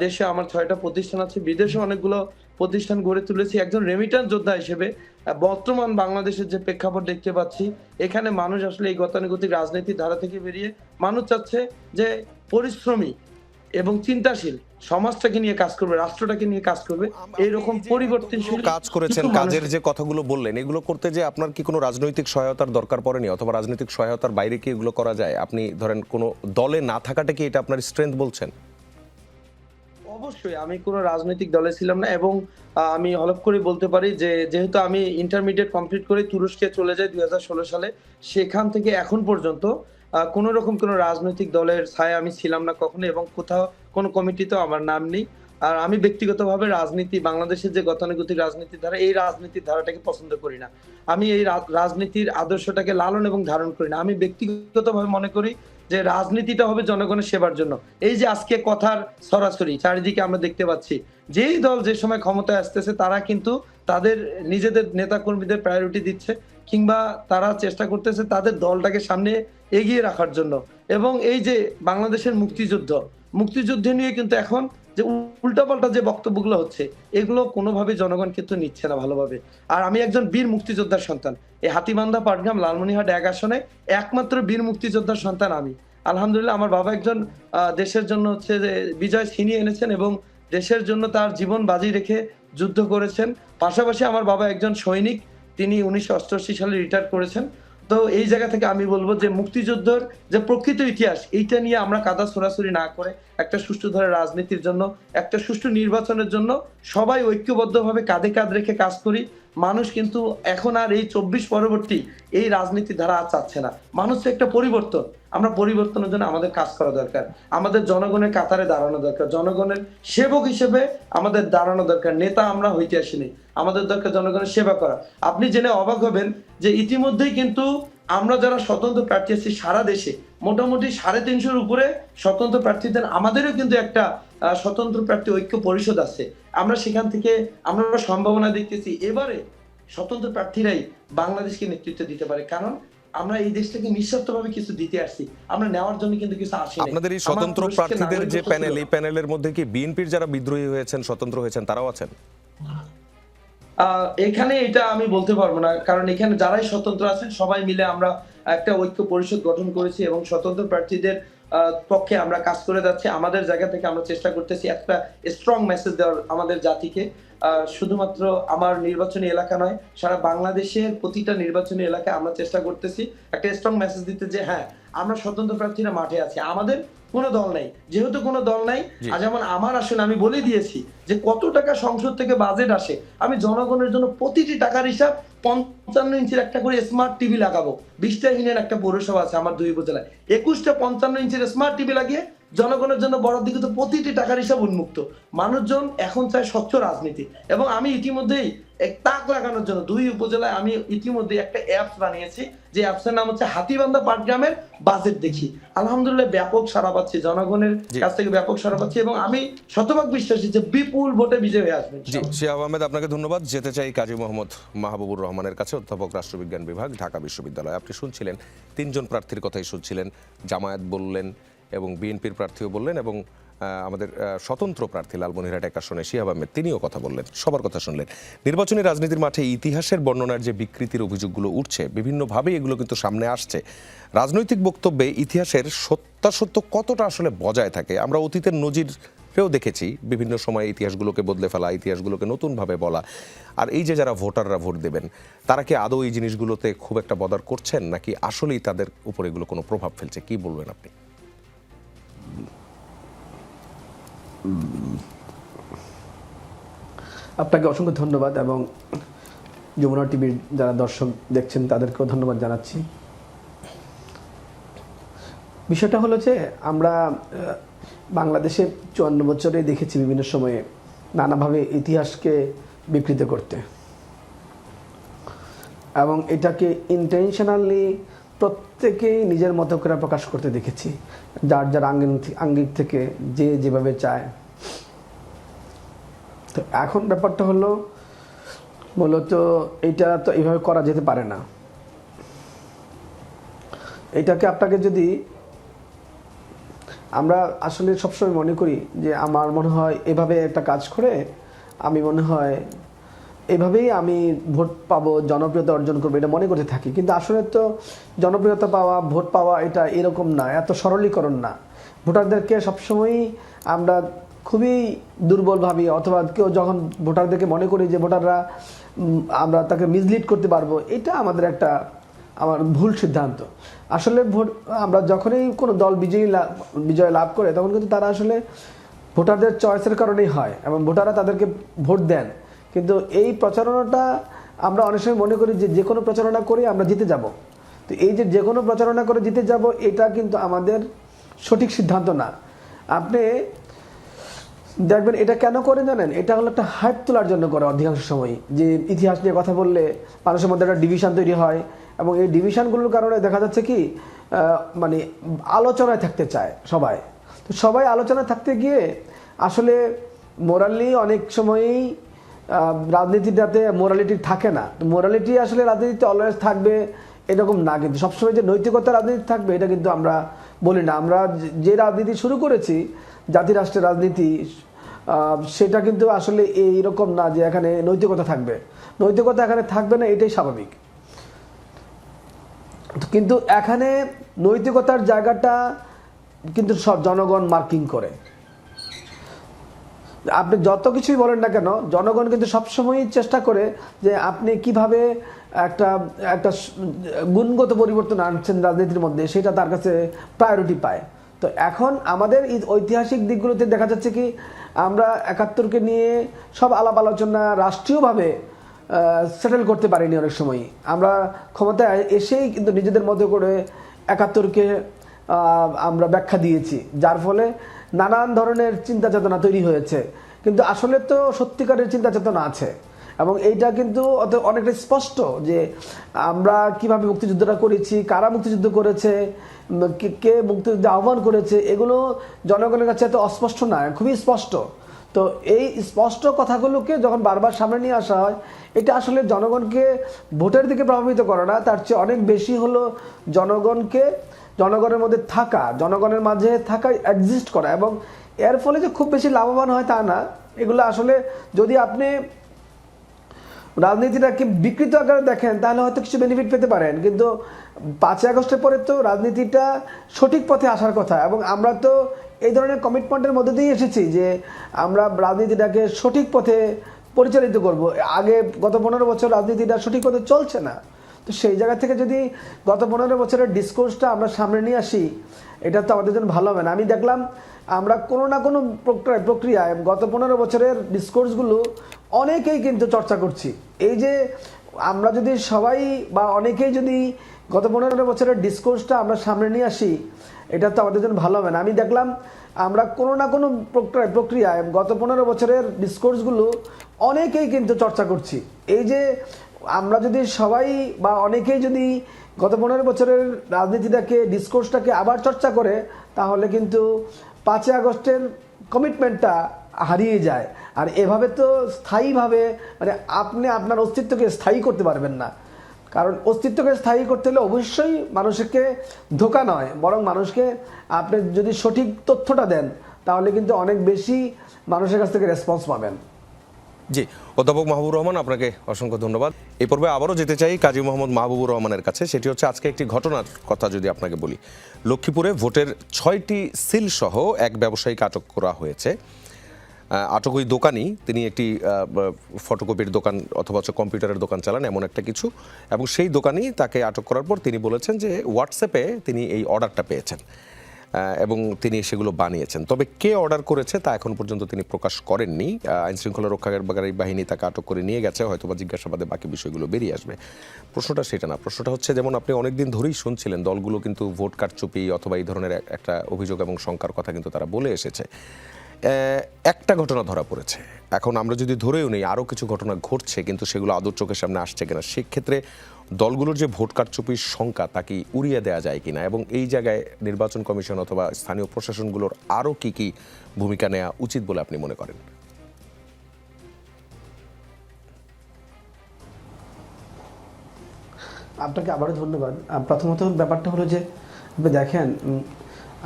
D: দেশে আমার ৬টা প্রতিষ্ঠান আছে, বিদেশে অনেকগুলো প্রতিষ্ঠান গড়ে তুলেছি। একজন রেমিটেন্স যোদ্ধা হিসেবে বর্তমান বাংলাদেশের যে প্রেক্ষাপট দেখতে পাচ্ছি, এখানে মানুষ আসলে এই গতানুগতিক রাজনীতির ধারা থেকে বেরিয়ে মানুষ চাচ্ছে যে পরিশ্রমী এবং চিন্তাশীল সমাজটাকে নিয়ে কাজ করবে, রাষ্ট্রটাকে নিয়ে কাজ করবে, এইরকম পরিবর্তনশীল
A: কাজ করেছেন।
D: কিছু
A: কাজের
D: মানুষ-
A: যে কথাগুলো বললেন, এগুলো করতে যে আপনার কি কোনো রাজনৈতিক সহায়তার দরকার পড়েনি, অথবা রাজনৈতিক সহায়তার বাইরে কি এগুলো করা যায়? আপনি ধরেন কোনো দলে না থাকাটা কি এটা আপনার স্ট্রেংথ বলছেন?
D: অবশ্যই আমি কোনো রাজনৈতিক দলে ছিলাম না এবং আমি হলফ করে বলতে পারি যে যেহেতু আমি ইন্টারমিডিয়েট কমপ্লিট করে তুরস্কে চলে যাই ২০১৬ সালে, সেখান থেকে এখন পর্যন্ত কোনো রকম কোনো রাজনৈতিক দলের ছায়া আমি ছিলাম না কখনো এবং কোথাও কোনো কমিটিতেও আমার নাম নেই। আর আমি ব্যক্তিগতভাবে রাজনীতি, বাংলাদেশের যে গতানুগতিক রাজনীতির ধারা, এই রাজনীতির ধারাটাকে পছন্দ করি না। আমি এই রাজনীতির আদর্শটাকে লালন এবং ধারণ করি না। আমি ব্যক্তিগতভাবে মনে করি যে রাজনীতিটা হবে জনগণের সেবার জন্য। এই যে আজকে কথার সরাসরি চারিদিকে আমরা দেখতে পাচ্ছি, যেই দল যে সময় ক্ষমতায় আসতেছে তারা কিন্তু তাদের নিজেদের নেতাকর্মীদের প্রায়োরিটি দিচ্ছে, কিংবা তারা চেষ্টা করতেছে তাদের দলটাকে সামনে এগিয়ে রাখার জন্য। এবং এই যে বাংলাদেশের মুক্তিযুদ্ধ নিয়ে কিন্তু এখন যে উল্টাপাল্টা যে বক্তব্যগুলো হচ্ছে, এগুলো কোনোভাবে জনগণ কিন্তু নিচ্ছে না ভালোভাবে। আর আমি একজন বীর মুক্তিযোদ্ধার সন্তান। এই হাতীবান্ধা পাটগ্রাম লালমনিরহাট ১ আসনে একমাত্র বীর মুক্তিযোদ্ধার সন্তান আমি। আলহামদুলিল্লাহ আমার বাবা একজন দেশের জন্য হচ্ছে যে বিজয় ছিনিয়ে এনেছেন এবং দেশের জন্য তার জীবন বাজি রেখে যুদ্ধ করেছেন। পাশাপাশি আমার বাবা একজন সৈনিক, তিনি ১৯৮৮ সালে রিটায়ার করেছেন। তো এই জায়গা থেকে আমি বলবো যে মুক্তিযুদ্ধের যে প্রকৃত ইতিহাস, এইটা নিয়ে আমরা কাদা ছোড়াছুড়ি না করে একটা সুষ্ঠু ধারা রাজনীতির জন্য, একটা সুষ্ঠু নির্বাচনের জন্য সবাই ঐক্যবদ্ধভাবে কাঁধে কাঁধ রেখে কাজ করি। মানুষ কিন্তু এখন আর এই ২৪ পরবর্তী এই রাজনীতির ধারা আর চাচ্ছে না। মানুষ একটা পরিবর্তন, আমরা পরিবর্তনের জন্য আমাদের কাজ করা দরকার, আমাদের জনগণের কাতারে দাঁড়ানো দরকার, জনগণের সেবক হিসেবে আমাদের দাঁড়ানো দরকার। নেতা আমরা হইতে আসিনি, আমাদের দরকার জনগণের সেবা করা। আপনি জেনে অবাক হবেন যে ইতিমধ্যেই কিন্তু আমরা যারা স্বতন্ত্র প্রার্থী আছি সারা দেশে মোটামুটি ৩৫০-র উপরে স্বতন্ত্র প্রার্থীদের, আমাদেরও কিন্তু একটা স্বতন্ত্র প্রার্থী ঐক্য পরিষদ আছে। আমরা সেখান থেকে আমরা সম্ভাবনা দেখতেছি এবারে স্বতন্ত্র প্রার্থীরাই বাংলাদেশকে নেতৃত্ব দিতে পারে, কারণ আমরা এই দেশটাকে নিঃস্বার্থভাবে কিছু দিতে আসছি, আমরা নেওয়ার জন্য কিন্তু কিছু আসি না।
A: আপনাদের এই স্বতন্ত্র প্রার্থীদের যে প্যানেল, এই প্যানেলের মধ্যে কি বিএনপির যারা বিদ্রোহী হয়েছেন, স্বতন্ত্র হয়েছেন, তারাও আছেন?
D: এখানে এটা আমি বলতে পারবো না, কারণ এখানে যারাই স্বতন্ত্র আছেন সবাই মিলে আমরা একটা ঐক্য পরিষদ গঠন করেছি এবং স্বতন্ত্র প্রার্থীদের পক্ষে আমরা কাজ করে যাচ্ছি। আমাদের জায়গা থেকে আমরা চেষ্টা করতেছি একটা স্ট্রং মেসেজ দেওয়ার আমাদের জাতিকে। শুধুমাত্র আমার নির্বাচনী এলাকা নয়, সারা বাংলাদেশের প্রতিটা নির্বাচনী এলাকায় আমরা চেষ্টা করতেছি একটা স্ট্রং মেসেজ দিতে যে হ্যাঁ, আমরা স্বতন্ত্র প্রার্থীরা মাঠে আছি, আমাদের কোনো দল নাই। যেহেতু কোনো দল নাই, আর যেমন আমার আসলে আমি বলে দিয়েছি যে কত টাকা সংসদ থেকে বাজেট আসে, আমি জনগণের জন্য প্রতিটি টাকার হিসাব 55 ইঞ্চির একটা করে স্মার্ট টিভি লাগাবো। 20টা ইউনিয়ন একটা পৌরসভা আছে আমার 2 উপজেলায়, 21টা 55 ইঞ্চির স্মার্ট টিভি লাগিয়ে জনগণের জন্য বরাদ্দ কিন্তু প্রতিটি টাকার হিসাব উন্মুক্ত। মানুষজন এখন চায় স্বচ্ছ রাজনীতি, এবং আমি ইতিমধ্যেই এক তাক লাগানোর জন্য 2 উপজেলায় আমি ইতিমধ্যে একটা অ্যাপস বানিয়েছি, যে অ্যাপসের নাম হচ্ছে হাতিবান্ধা পাটগ্রামের বাজেট দেখি। আলহামদুলিল্লাহ ব্যাপক সাড়া পাচ্ছি, জনগণের কাছ থেকে ব্যাপক সাড়া পাচ্ছি, এবং আমি শতভাগ বিশ্বাসী যে বিপুল ভোটে বিজয় হয়ে আসবেন।
A: জি, শিহাব আহমেদ, আপনাকে ধন্যবাদ। যেতে চাই কাজী মোহাম্মদ মাহবুবুর রহমানের কাছে, অধ্যাপক রাষ্ট্রবিজ্ঞান বিভাগ, ঢাকা বিশ্ববিদ্যালয়। আপনি শুনছিলেন 3 জন প্রার্থীর কথাই শুনছিলেন, জামায়াত বললেন এবং বিএনপির প্রার্থীও বললেন, এবং আমাদের স্বতন্ত্র প্রার্থী লালমনিরহাট 1 আসনে শিহাব আহমেদ তিনিও কথা বললেন, সবার কথা শুনলেন। নির্বাচনী রাজনীতির মাঠে ইতিহাসের বর্ণনার যে বিকৃতির অভিযোগগুলো উঠছে, বিভিন্নভাবে এগুলো কিন্তু সামনে আসছে। রাজনৈতিক বক্তব্যে ইতিহাসের সত্যাসত্য কতটা আসলে বজায় থাকে আমরা অতীতের নজিরেও দেখেছি। বিভিন্ন সময় ইতিহাসগুলোকে বদলে ফেলা, ইতিহাসগুলোকে নতুনভাবে বলা। আর এই যে যারা ভোটাররা ভোট দেবেন, তারা কি আদৌ এই জিনিসগুলোতে খুব একটা বদার করছেন, নাকি আসলেই তাদের উপর এগুলো কোনো প্রভাব ফেলছে? কি বলবেন আপনি?
E: আপনাকে অসংখ্য ধন্যবাদ, এবং যমুনা টিভির যারা দর্শক দেখছেন তাদেরকেও ধন্যবাদ জানাচ্ছি। বিষয়টা হলো যে আমরা বাংলাদেশে 54 বছরে দেখেছি বিভিন্ন সময়ে নানাভাবে ইতিহাসকে বিকৃত করতে, এবং এটাকে ইন্টেনশনালি প্রত্যেকেই নিজের মতো করে প্রকাশ করতে দেখেছি, যার যার আঙ্গিক থেকে যে যেভাবে চায়। তো এখন ব্যাপারটা হলো মূলত এটা তো এইভাবে করা যেতে পারে না। এটাকে আপনাকে যদি আমরা আসলে সবসময় মনে করি যে আমার মনে হয় এভাবে একটা কাজ করে আমি মনে হয় এভাবেই আমি ভোট পাবো, জনপ্রিয়তা অর্জন করবো, এটা মনে করতে থাকি। কিন্তু আসলে তো জনপ্রিয়তা পাওয়া, ভোট পাওয়া এটা এরকম না, এত সরলীকরণ না। ভোটারদেরকে সবসময়ই আমরা খুবই দুর্বল ভাবি, অথবা কেউ যখন ভোটারদেরকে মনে করি যে ভোটাররা আমরা তাকে মিসলিড করতে পারবো, এটা আমাদের একটা আমার ভুল সিদ্ধান্ত। আসলে ভোট আমরা যখনই কোনো দল বিজয় লাভ করে তখন কিন্তু তারা আসলে ভোটারদের চয়েসের কারণেই হয়, এবং ভোটাররা তাদেরকে ভোট দেন। কিন্তু এই প্রচারণাটা আমরা অনেক সময় মনে করি যে কোনো প্রচারণা করে আমরা জিতে যাব। তো এই যে কোনো প্রচারণা করে জিতে যাব, এটা কিন্তু আমাদের সঠিক সিদ্ধান্ত না। আপনি দেখবেন এটা কেন করে জানেন? এটা হলো একটা হাইপ তোলার জন্য করে অধিকাংশ সময়, যে ইতিহাস নিয়ে কথা বললে মানুষের মধ্যে একটা ডিভিশন তৈরি হয়, এবং এই ডিভিশনগুলোর কারণে দেখা যাচ্ছে কি মানে আলোচনায় থাকতে চায় সবাই। তো সবাই আলোচনায় থাকতে গিয়ে আসলে মোরালি অনেক সময়ই রাজনীতিটাতে মোরালিটি থাকে না। তো মোরালিটি আসলে রাজনীতিতে অলওয়েজ থাকবে এরকম না, কিন্তু সবসময় যে নৈতিকতা রাজনীতি থাকবে এটা কিন্তু আমরা বলি না। আমরা যে রাজনীতি শুরু করেছি, জাতি রাষ্ট্রের রাজনীতি, সেটা কিন্তু আসলে এইরকম না যে এখানে নৈতিকতা থাকবে। নৈতিকতা এখানে থাকবে না, এটাই স্বাভাবিক। কিন্তু এখানে নৈতিকতার জায়গাটা কিন্তু সব জনগণ মার্কিং করে। আপনি যত কিছুই বলেন না কেন, জনগণ কিন্তু সবসময়ই চেষ্টা করে যে আপনি কিভাবে একটা গুণগত পরিবর্তন আনছেন রাজনীতির মধ্যে, সেটা তার কাছে প্রায়োরিটি পায়। তো এখন আমাদের ঐতিহাসিক দিকগুলোতে দেখা যাচ্ছে কি আমরা 71কে নিয়ে সব আলাপ আলোচনা রাষ্ট্রীয়ভাবে সেটেল করতে পারিনি। অনেক সময় আমরা ক্ষমতায় এসেই কিন্তু নিজেদের মতো করে 71কে আমরা ব্যাখ্যা দিয়েছি, যার ফলে নানান ধরনের চিন্তা চেতনা তৈরি হয়েছে। কিন্তু আসলে তো সত্যিকারের চিন্তা চেতনা আছে, এবং এইটা কিন্তু অনেকটা স্পষ্ট যে আমরা কিভাবে মুক্তিযুদ্ধটা করেছি, কারা মুক্তিযুদ্ধ করেছে, কে মুক্তিযুদ্ধে আহ্বান করেছে, এগুলো জনগণের কাছে এত অস্পষ্ট না, খুবই স্পষ্ট। তো এই স্পষ্ট কথাগুলোকে যখন বারবার সামনে নিয়ে আসা হয়, এটা আসলে জনগণকে ভোটের দিকে প্রভাবিত করে না, তার চেয়ে অনেক বেশি হলো জনগণের মধ্যে থাকা, জনগণের মাঝে থাকা, এক্সিস্ট করা। এবং এর ফলে যে খুব বেশি লাভবান হয় তা না। এগুলো আসলে যদি আপনি রাজনীতিটাকে বিকৃত আকারে দেখেন তাহলে হয়তো কিছু বেনিফিট পেতে পারেন, কিন্তু 5ই আগস্টের পরে তো রাজনীতিটা সঠিক পথে আসার কথা, এবং আমরা তো এই ধরনের কমিটমেন্টের মধ্যে দিয়ে এসেছি যে আমরা রাজনীতিটাকে সঠিক পথে পরিচালিত করব। আগে গত 15 বছর রাজনীতিটা সঠিক পথে চলছে না। তো সেই জায়গা থেকে যদি গত 15 বছরের ডিসকোর্সটা আমরা সামনে নিয়ে আসি, এটা তো আমাদের জন্য ভালো হবে না। আমি দেখলাম আমরা কোনো না কোনো প্রক্রিয়ায় গত 15 বছরের ডিসকোর্সগুলো অনেকেই কিন্তু চর্চা করছি। এই যে আমরা যদি সবাই বা অনেকেই যদি গত 15 বছরের ডিসকোর্সটা আমরা সামনে নিয়ে আসি, এটা তো আমাদের জন্য ভালো হবে না। আমি দেখলাম আমরা কোনো না কোনো প্রক্রিয়ায় গত 15 বছরের ডিসকোর্সগুলো অনেকেই কিন্তু চর্চা করছি। এই যে আমরা যদি সবাই বা অনেকেই যদি গত 15 বছরের রাজনীতিটাকে ডিসকোর্সটাকে আবার চর্চা করে, তাহলে কিন্তু 5 আগস্টের কমিটমেন্টটা হারিয়ে যায়। আর এভাবে তো স্থায়ীভাবে মানে আপনি আপনার অস্তিত্বকে স্থায়ী করতে পারবেন না। কারণ অস্তিত্বকে স্থায়ী করতে হলে অবশ্যই মানুষকে ধোঁকা নয়, বরং মানুষকে আপনি যদি সঠিক তথ্যটা দেন, তাহলে কিন্তু অনেক বেশি মানুষের কাছ থেকে রেসপন্স পাবেন।
A: জি, অধ্যাপক মাহবুবুর রহমান, আপনাকে অসংখ্য ধন্যবাদ। এই পর্বে আবারও যেতে চাই কাজী মোহাম্মদ মাহবুবুর রহমানের কাছে। সেটি হচ্ছে আজকে একটি ঘটনার কথা যদি আপনাকে বলি। লক্ষ্মীপুরে ভোটের 6টি সিল সহ এক ব্যবসায়ীকে আটক করা হয়েছে। আটক ওই দোকানি, তিনি একটি ফটোকপির দোকান অথবা কম্পিউটারের দোকান চালান এমন একটা কিছু, এবং সেই দোকানি তাকে আটক করার পর তিনি বলেছেন যে হোয়াটসঅ্যাপে তিনি এই অর্ডারটা পেয়েছেন এবং তিনি সেগুলো বানিয়েছেন। তবে কে অর্ডার করেছে তা এখন পর্যন্ত তিনি প্রকাশ করেননি। আইনশৃঙ্খলা রক্ষাকারী বাহিনী তাকে আটক করে নিয়ে গেছে, হয়তোবা জিজ্ঞাসাবাদে বাকি বিষয়গুলো বেরিয়ে আসবে। প্রশ্নটা সেটা না, প্রশ্নটা হচ্ছে যেমন আপনি অনেকদিন ধরেই শুনছিলেন দলগুলো কিন্তু ভোট কারচুপি অথবা এই ধরনের একটা অভিযোগ এবং শঙ্কার কথা কিন্তু তারা বলে এসেছে। একটা ঘটনা ধরা পড়েছে, এখন আমরা যদি ধরেও নেই আরও কিছু ঘটনা ঘটছে, কিন্তু সেগুলো আদৌ চোখের সামনে আসছে কিনা, সেক্ষেত্রে দলগুলোর যে ভোট কারচুপির শঙ্কা তা কি উড়িয়ে দেওয়া যায় কিনা, এবং এই জায়গায় নির্বাচন কমিশন অথবা স্থানীয় প্রশাসনগুলোর আরও কি ভূমিকা নেওয়া উচিত বলে আপনি মনে করেন?
E: আপনাকে আবারও ধন্যবাদ। প্রথমত ব্যাপারটা হলো যে আপনি দেখেন,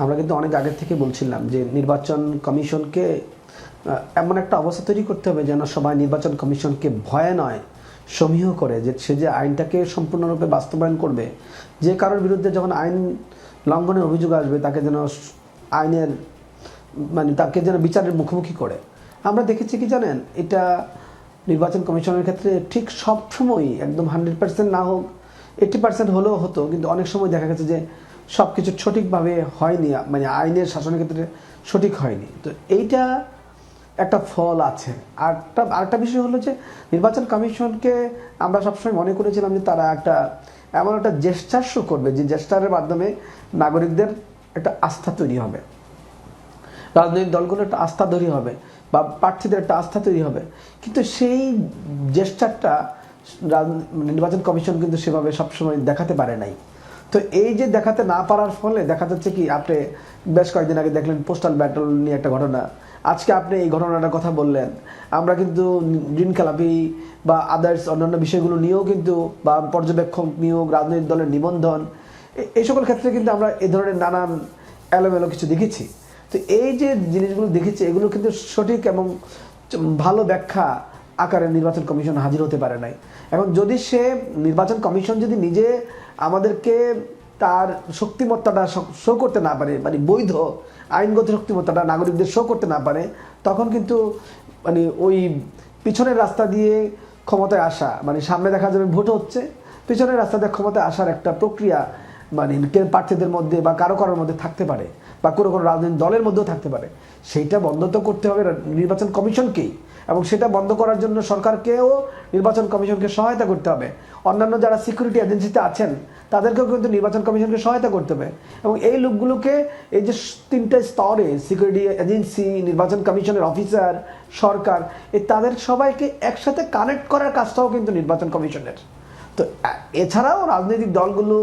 E: আমরা কিন্তু অনেক আগের থেকে বলছিলাম যে নির্বাচন কমিশনকে এমন একটা অবস্থা তৈরি করতে হবে যেন সবাই নির্বাচন কমিশনকে ভয় নয় সমীহ করে, যে সে যে আইনটাকে সম্পূর্ণরূপে বাস্তবায়ন করবে, যে কারোর বিরুদ্ধে যখন আইন লঙ্ঘনের অভিযোগ আসবে তাকে যেন আইনের মানে তাকে যেন বিচারের মুখোমুখি করে। আমরা দেখেছি কি জানেন, এটা নির্বাচন কমিশনের ক্ষেত্রে ঠিক সবসময়ই একদম 100% না হোক 80% হলেও হতো, কিন্তু অনেক সময় দেখা গেছে যে সব কিছু সঠিকভাবে হয়নি, মানে আইনের শাসনের ক্ষেত্রে সঠিক হয়নি। তো এইটা একটা ফল আছে। আরেকটা বিষয় হলো যে নির্বাচন কমিশনকে আমরা সবসময় মনে করেছিলাম যে তারা এমন একটা জেস্টার শো করবে, যে জেস্টারের মাধ্যমে নাগরিকদের একটা আস্থা তৈরি হবে, রাজনৈতিক দলগুলো একটা আস্থা তৈরি হবে বা প্রার্থীদের একটা আস্থা তৈরি হবে। কিন্তু সেই জেস্টারটা নির্বাচন কমিশন কিন্তু সেভাবে সবসময় দেখাতে পারে নাই। তো এই যে দেখাতে না পারার ফলে দেখা যাচ্ছে কি, আপনি বেশ কয়েকদিন আগে দেখলেন পোস্টাল ব্যাটল নিয়ে একটা ঘটনা, আজকে আপনি এই ঘটনাটার কথা বললেন। আমরা কিন্তু ঋণ খেলাপি বা আদার্স অন্যান্য বিষয়গুলো নিয়েও কিন্তু, বা পর্যবেক্ষক নিয়োগ, রাজনৈতিক দলের নিবন্ধন, এই সকল ক্ষেত্রে কিন্তু আমরা এই ধরনের নানান এলোমেলো কিছু দেখেছি। তো এই যে জিনিসগুলো দেখেছি, এগুলো কিন্তু সঠিক এবং ভালো ব্যাখ্যা আকারে নির্বাচন কমিশন হাজির হতে পারে নাই। এখন যদি সে নির্বাচন কমিশন যদি নিজে আমাদেরকে তার শক্তিমত্তাটা শো করতে না পারে, মানে বৈধ আইনগত শক্তিমত্তাটা নাগরিকদের শো করতে না পারে, তখন কিন্তু মানে ওই পিছনের রাস্তা দিয়ে ক্ষমতায় আসা, মানে সামনে দেখা যাবে ভোট হচ্ছে, পিছনের রাস্তা দিয়ে ক্ষমতায় আসার একটা প্রক্রিয়া মানে প্রার্থীদের মধ্যে বা কারোর মধ্যে থাকতে পারে, বা কোনো রাজনৈতিক দলের মধ্যেও থাকতে পারে। সেইটা বন্ধ তো করতে হবে নির্বাচন কমিশনকেই, এবং সেটা বন্ধ করার জন্য সরকারকেও নির্বাচন কমিশনকে সহায়তা করতে হবে। অন্যান্য যারা সিকিউরিটি এজেন্সিতে আছেন তাদেরকেও কিন্তু নির্বাচন কমিশনকে সহায়তা করতে হবে। এবং এই লোকগুলোকে, এই যে 3টে স্তরে সিকিউরিটি এজেন্সি, নির্বাচন কমিশনের অফিসার, সরকার, তাদের সবাইকে একসাথে কানেক্ট করার কাজটাও কিন্তু নির্বাচন কমিশনের। তো এছাড়াও রাজনৈতিক দলগুলো,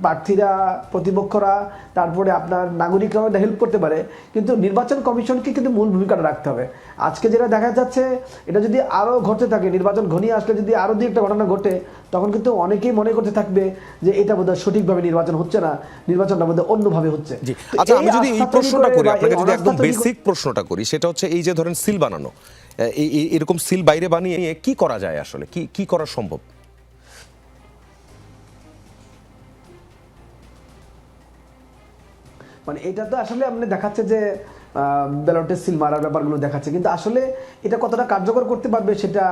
E: প্রার্থীরা, প্রতিপক্ষরা, তারপরে আপনার নাগরিকরাও হেল্প করতে পারে, কিন্তু নির্বাচন কমিশনকে কিন্তু মূল ভূমিকাটা রাখতে হবে। আজকে যেটা দেখা যাচ্ছে, এটা যদি আরও ঘটতে থাকে, নির্বাচন ঘনিয়ে আসলে যদি আরও দুই একটা ঘটনা ঘটে, তখন কিন্তু অনেকেই মনে করতে থাকবে যে এটা বোধহয় সঠিকভাবে নির্বাচন হচ্ছে না, নির্বাচনটা বোধহয় অন্যভাবে হচ্ছে।
A: আচ্ছা, আমি যদি এই প্রশ্নটা করি আপনাকে, যদি একদম বেসিক প্রশ্নটা করি, সেটা হচ্ছে এই যে ধরেন সিল বানানো, এরকম সিল বাইরে বানিয়ে কি করা যায়, আসলে কি করা সম্ভব?
E: মানে এটা তো আসলে আপনি দেখাচ্ছে যে ব্যালটে সিল মারার ব্যাপারগুলো দেখাচ্ছে, কিন্তু আসলে এটা কতটা কার্যকর করতে পারবে সেটা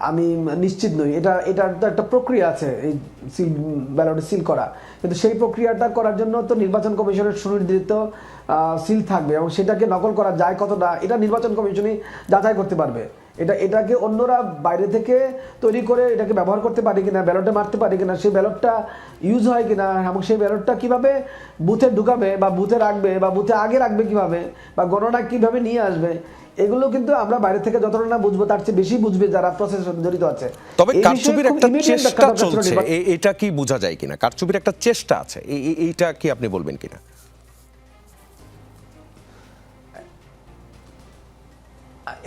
E: আমি নিশ্চিত নই। এটার তো একটা প্রক্রিয়া আছে, এই সিল ব্যালটে সিল করা, কিন্তু সেই প্রক্রিয়াটা করার জন্য তো নির্বাচন কমিশনের সুনির্ধারিত সিল থাকবে, এবং সেটাকে নকল করা যায় কতটা এটা নির্বাচন কমিশনই যাচাই করতে পারবে। এটাকে অন্যরা বাইরে থেকে তৈরি করে এটাকে ব্যবহার করতে পারে কিনা, ব্যালটে মারতে পারে কিনা, সেই ব্যালটটা ইউজ হয় কিনা, এবং সেই ব্যালটটা কিভাবে বুথে ঢুকাবে বা বুথে রাখবে বা বুথে আগে রাখবে কিভাবে, বা গণনা কিভাবে নিয়ে আসবে, এগুলো কিন্তু আমরা বাইরে থেকে যতটা না বুঝবো তার চেয়ে বেশি বুঝবে যারা প্রসেসের সাথে জড়িত আছে।
A: তবে
E: এই বিষয়ে
A: কারচুপির
E: খুব
A: একটা
E: immediate
A: চেষ্টা
E: একটা দরকার ছিল
A: চলছে,
E: নির্বাচন।
A: এটা কি বোঝা যায় কিনা? কারচুপির একটা চেষ্টা আছে, এইটা কি আপনি বলবেন কিনা?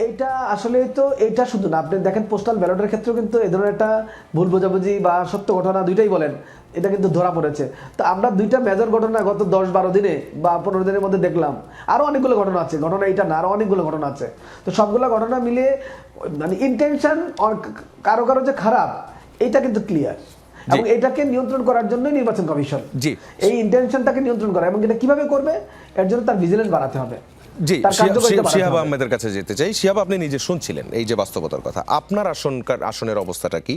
E: এইটা আসলে তো এইটা শুধু না, আপনি দেখেন পোস্টাল ব্যালটের ক্ষেত্রেও কিন্তু এই ধরনের একটা ভুল বোঝাবুঝি বা সত্য ঘটনা দুইটাই বলেন, এটা কিন্তু ধরা পড়েছে। তো আমরা দুইটা মেজর ঘটনা গত 10-12 দিনে বা 15 দিনের মধ্যে দেখলাম, আরো অনেকগুলো ঘটনা আছে, ঘটনা এটা না আরো অনেকগুলো ঘটনা আছে। তো সবগুলো ঘটনা মিলিয়ে মানে ইন্টেনশন কারো কারো যে খারাপ এটা কিন্তু ক্লিয়ার, এবং এটাকে নিয়ন্ত্রণ করার জন্য নির্বাচন কমিশন
A: জি
E: এই ইন্টেনশনটাকে নিয়ন্ত্রণ করা, এবং এটা কিভাবে করবে এর জন্য তার ভিজিলেন্স বাড়াতে হবে।
A: জি,
E: তার কার্যকারিতা বাড়াতে
A: শিহাব
E: হবে।
A: আহমেদের কাছে যেতে চাই। শিহাব, আপনি নিজে শুনছিলেন এই যে বাস্তবতার কথা, আপনার আসনের অবস্থাটা কি?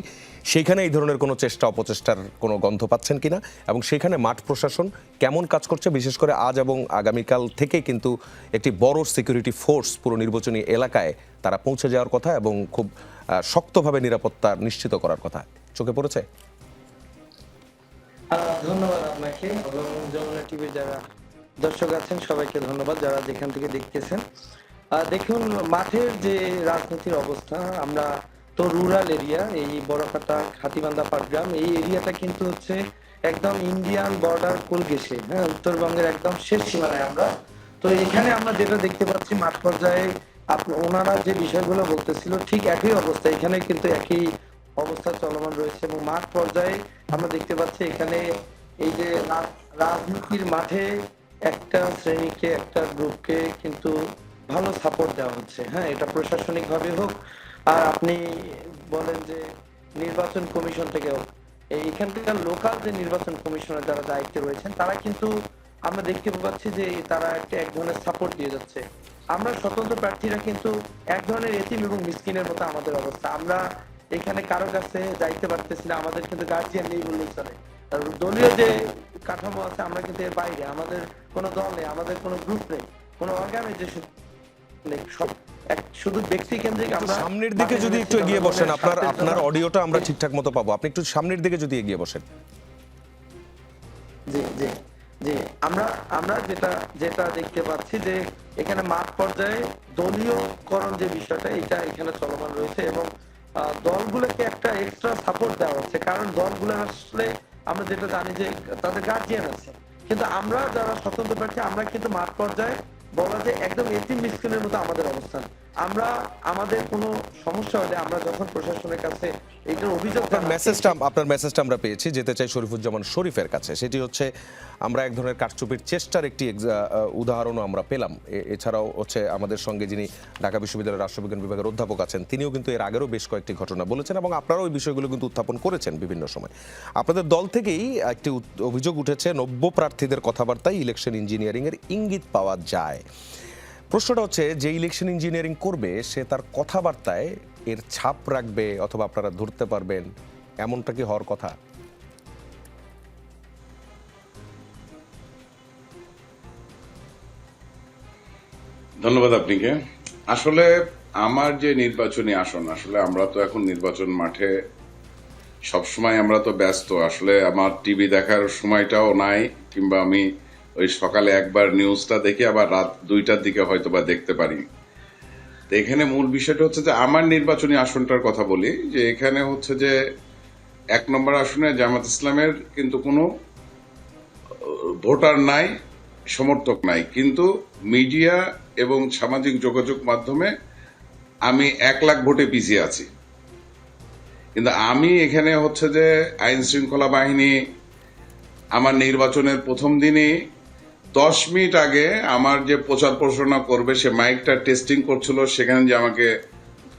A: সেখানে এই ধরনের কোনো চেষ্টা অপচেষ্টার কোনো গন্ধ পাচ্ছেন কিনা, এবং সেখানে মাঠ প্রশাসন কেমন কাজ করছে? বিশেষ করে আজ এবং আগামীকাল থেকে কিন্তু একটি বড় সিকিউরিটি ফোর্স পুরো নির্বাচনী এলাকায় তারা পৌঁছে যাওয়ার কথা এবং খুব শক্তভাবে নিরাপত্তা নিশ্চিত করার কথা চোখে পড়েছে।
D: ধন্যবাদ আপনাকে এবং যমুনা টিভির যারা দর্শক আছেন সবাইকে ধন্যবাদ যারা যেখান থেকে দেখতেছেন। দেখুন, মাঠের যে রাজনীতির অবস্থা, আমরা তো রুরাল এরিয়া, এই বড়কাটা হাতিবান্ধা পাটগ্রাম এই এরিয়াটা কিন্তু হচ্ছে একদম ইন্ডিয়ান বর্ডার কোল ঘেঁষে, হ্যাঁ, উত্তরবঙ্গের একদম শেষ সীমানায় আমরা। তো এখানে আমরা যেটা দেখতে পাচ্ছি মাঠ পর্যায়ে ওনারা যে বিষয়গুলো বলতেছিল ঠিক একই অবস্থা, এখানে কিন্তু একই অবস্থা চলমান রয়েছে। এবং মাঠ পর্যায়ে আমরা দেখতে পাচ্ছি এখানে এই যে রাজনীতির মাঠে একটা শ্রেণীকে একটা গ্রুপকে কিন্তু ভালো সাপোর্ট দেওয়া হচ্ছে, হ্যাঁ, এটা প্রশাসনিক ভাবে হোক আর আপনি বলেন যে নির্বাচন কমিশন থেকে হোক, এইখানকার লোকাল যে নির্বাচন কমিশনার যারা দায়িত্বে রয়েছেন তারা কিন্তু আমরা দেখতে পাচ্ছি যে তারা এক ধরনের সাপোর্ট দিয়ে যাচ্ছে। আমরা স্বতন্ত্র প্রার্থীরা কিন্তু এক ধরনের এতিম এবং মিসকিনের মতো আমাদের অবস্থা, আমরা এখানে কারো কাছে যাইতে পারতেছি না, আমাদের কিন্তু গার্জিয়ান নেই বললেই চলে। আর দলীয় যে কাঠামো আছে আমরা কিন্তু এর বাইরে, আমাদের কোনো দল নেই, আমাদের কোনো গ্রুপ নেই, কোনো অর্গানাইজেশন নেই, সব শুধু ব্যক্তি কেন্দ্রিক। আমরা
A: সামনের দিকে যদি একটু এগিয়ে বসেন, আপনার অডিওটা আমরা ঠিকঠাক মতো পাবো, আপনি একটু সামনের দিকে যদি এগিয়ে বসেন।
D: জি জি জি, আমরা যেটা দেখতে পাচ্ছি যে এখানে মাঠ পর্যায়ে দলীয়করণ যে বিষয়টা এটা এখানে চলমান রয়েছে এবং দলগুলোকে একটা এক্সট্রা সাপোর্ট দেওয়া হচ্ছে, কারণ দলগুলো আসলে আমরা যেটা জানি যে তাদের গার্জিয়ান আছে, কিন্তু আমরা যারা স্বতন্ত্র প্রার্থী আমরা কিন্তু মাঠ পর্যায়ে বলা যায় একদম এতিম মিসকিনের মতো আমাদের অবস্থান। আমরা আমাদের কোনো সমস্যা হলে আমরা যখন প্রশাসনের কাছে এইটার অভিযোগ
A: আপনার মেসেজটা আমরা পেয়েছি, যেতে চাই শরীফুজ্জামান শরীফের কাছে। সেটি হচ্ছে আমরা এক ধরনের কারচুপির চেষ্টার একটি উদাহরণও আমরা পেলাম। এছাড়াও হচ্ছে আমাদের সঙ্গে যিনি ঢাকা বিশ্ববিদ্যালয়ের রাষ্ট্রবিজ্ঞান বিভাগের অধ্যাপক আছেন তিনিও কিন্তু এর আগেরও বেশ কয়েকটি ঘটনা বলেছেন এবং আপনারাও ওই বিষয়গুলো কিন্তু উত্থাপন করেছেন বিভিন্ন সময়। আপনাদের দল থেকেই একটি অভিযোগ উঠেছে, নব্য প্রার্থীদের কথাবার্তায় ইলেকশন ইঞ্জিনিয়ারিংয়ের ইঙ্গিত পাওয়া যায়। প্রশ্নটা হচ্ছে, যে ইলেকশন ইঞ্জিনিয়ারিং করবে সে তার কথাবার্তায় এর ছাপ রাখবে অথবা আপনারা ধরতে পারবেন, এমনটা কি হওয়ার কথা?
C: ধন্যবাদ আপনাকে। আসলে আমার যে নির্বাচনী আসন, আসলে আমরা তো এখন নির্বাচন মাঠে সবসময় আমরা তো ব্যস্ত, আসলে আমার টিভি দেখার সময়টাও নাই, কিংবা আমি ওই সকালে একবার নিউজটা দেখি আবার রাত 2টার দিকে হয়তো বা দেখতে পারি। তো এখানে মূল বিষয়টা হচ্ছে যে আমার নির্বাচনী আসনটার কথা বলি, যে এখানে হচ্ছে যে 1 নম্বর আসনে জামাত ইসলামের কিন্তু কোনো ভোটার নাই, সমর্থক নাই, কিন্তু মিডিয়া এবং সামাজিক যোগাযোগ মাধ্যমে আমি 1 লাখ ভোটে পিছিয়ে আছি। কিন্তু আমি এখানে হচ্ছে যে আইন শৃঙ্খলা বাহিনী আমার নির্বাচনের প্রথম দিনই 10 মিনিট আগে আমার যে প্রচার প্রচারণা করবে সে মাইকটা টেস্টিং করছিল, সেখানে যে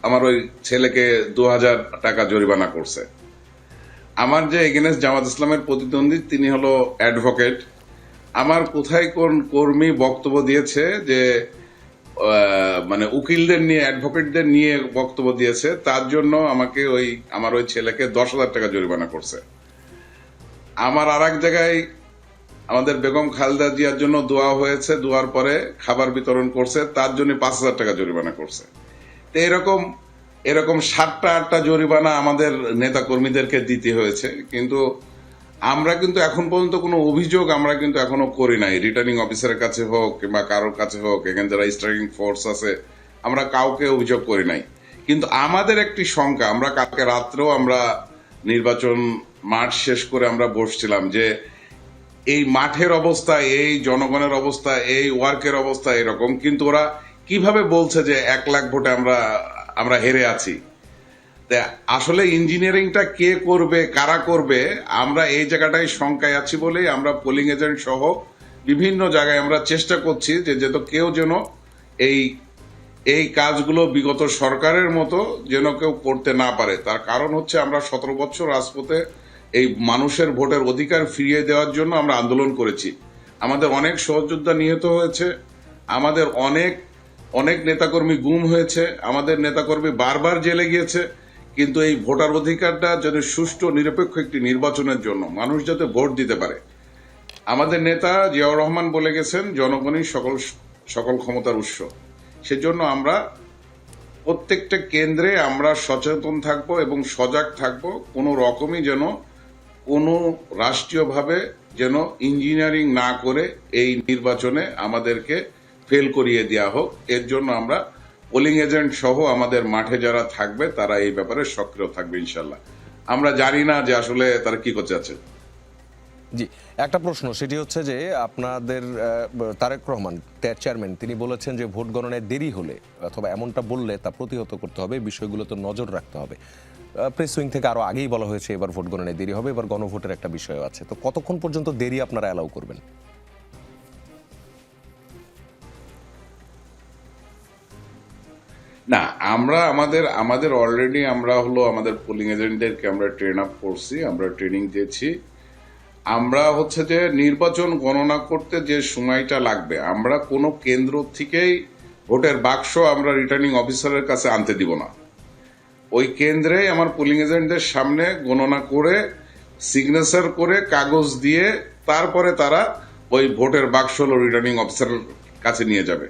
C: আমার ওই ছেলেকে 2000 টাকা জরিমানা করছে। আমার যে এগেনস্ট জামাত ইসলামের প্রতিদ্বন্দ্বী তিনি হলো অ্যাডভোকেট, আমার কোথায় কোন কর্মী বক্তব্য দিয়েছে যে মানে উকিলদের নিয়ে, অ্যাডভোকেটদের নিয়ে বক্তব্য দিয়েছে, তার জন্য আমাকে আমার ওই ছেলেকে 10,000 টাকা জরিমানা করছে। আমার আর এক জায়গায় আমাদের বেগম খালেদা জিয়ার জন্য দোয়া হয়েছে, দোয়ার পরে খাবার বিতরণ করছে, তার জন্য 5,000 টাকা জরিমানা করছে। তো এরকম 7টা-8টা জরিমানা আমাদের নেতা কর্মীদেরকে দিতে হয়েছে। কিন্তু আমরা কিন্তু এখন পর্যন্ত কোনো অভিযোগ আমরা কিন্তু এখনো করি নাই, রিটার্নিং অফিসারের কাছে হোক কিংবা কারোর কাছে হোক, এখানে যারা স্ট্রাইকিং ফোর্স আছে আমরা কাউকে অভিযোগ করি নাই। কিন্তু আমাদের একটি শঙ্কা, আমরা কালকে রাত্রেও আমরা নির্বাচন মাঠ শেষ করে আমরা বসছিলাম যে এই মাঠের অবস্থা, এই জনগণের অবস্থা, এই ওয়ার্কের অবস্থা এরকম, কিন্তু ওরা কিভাবে বলছে যে 1 লাখ ভোটে আমরা হেরে আছি। আসলে ইঞ্জিনিয়ারিংটা কে করবে, কারা করবে, আমরা এই জায়গাটাই শঙ্কায় আছি বলেই আমরা পোলিং এজেন্ট সহ বিভিন্ন জায়গায় আমরা চেষ্টা করছি যে কেউ যেন এই কাজগুলো বিগত সরকারের মতো যেন কেউ করতে না পারে। তার কারণ হচ্ছে আমরা 17 বছর রাজপথে এই মানুষের ভোটের অধিকার ফিরিয়ে দেওয়ার জন্য আমরা আন্দোলন করেছি। আমাদের অনেক সহযোদ্ধা নিহত হয়েছে, আমাদের অনেক নেতাকর্মী গুম হয়েছে, আমাদের নেতাকর্মী বারবার জেলে গিয়েছে। কিন্তু এই ভোটার অধিকারটা যদি সুষ্ঠু নিরপেক্ষ একটি নির্বাচনের জন্য মানুষ যাতে ভোট দিতে পারে, আমাদের নেতা জিয়াউর রহমান বলে গেছেন জনগণই সকল ক্ষমতার উৎস। সেজন্য আমরা প্রত্যেকটা কেন্দ্রে আমরা সচেতন থাকব এবং সজাগ থাকব, কোনো রকমই যেন কোনো রাষ্ট্রীয়ভাবে যেন ইঞ্জিনিয়ারিং না করে এই নির্বাচনে আমাদেরকে ফেল করিয়ে দেওয়া হোক। এর জন্য আমরা পোলিং এজেন্ট সহ আমাদের মাঠে যারা থাকবে তারা এই ব্যাপারে সক্রিয় থাকবে ইনশাল্লাহ। আমরা জানি না যে আসলে তারা কি করতে যাচ্ছে।
A: জি, একটা প্রশ্ন, সেটি হচ্ছে যে আপনাদের তারেক রহমান চেয়ারম্যান তিনি বলেছেন যে ভোট গণনায় দেরি হলে অথবা এমনটা বললে তা প্রতিহত করতে হবে, বিষয়গুলোতে নজর রাখতে হবে। প্রেস উইং থেকে আরো আগেই বলা হয়েছে এবার ভোট গণনায় দেরি হবে, এবার গণভোটের একটা বিষয় আছে। তো কতক্ষণ পর্যন্ত দেরি আপনারা অ্যালাউ করবেন?
C: না, আমরা আমাদের অলরেডি আমরা আমাদের পোলিং এজেন্টদেরকে আমরা ট্রেন আপ করছি, আমরা ট্রেনিং দিয়েছি। আমরা হচ্ছে যে নির্বাচন গণনা করতে যে সময়টা লাগবে, আমরা কোনো কেন্দ্র থেকেই ভোটের বাক্স আমরা রিটার্নিং অফিসারের কাছে আনতে দিব না। ওই কেন্দ্রে আমার পোলিং এজেন্টদের সামনে গণনা করে সিগনেচার করে কাগজ দিয়ে তারপরে তারা ওই ভোটের বাক্স রিটার্নিং অফিসারের কাছে নিয়ে যাবে।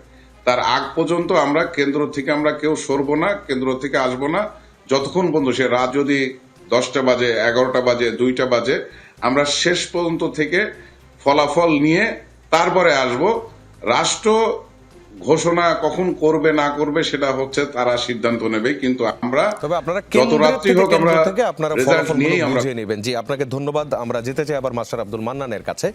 C: তার আগ পর্যন্ত আমরা কেন্দ্র থেকে আমরা কেউ সরবো না, কেন্দ্র থেকে আসবো না, যতক্ষণ পর্যন্ত সে রাত যদি 10টা বাজে, 11টা বাজে, 2টা বাজে, আমরা শেষ পর্যন্ত থেকে ফলাফল নিয়ে তারপরে আসব। রাষ্ট্র ঘোষণা কখন করবে না করবে সেটা হচ্ছে তারা সিদ্ধান্ত নেবে, কিন্তু আমরা
A: তবে আপনারা
C: যত রাত্রি হোক আমরা
A: আপনারা ফলাফলগুলো বুঝে নেবেন। জি, আপনাকে ধন্যবাদ। আমরা যেতে চাই আবার মাস্টার আব্দুল মান্নানের কাছে।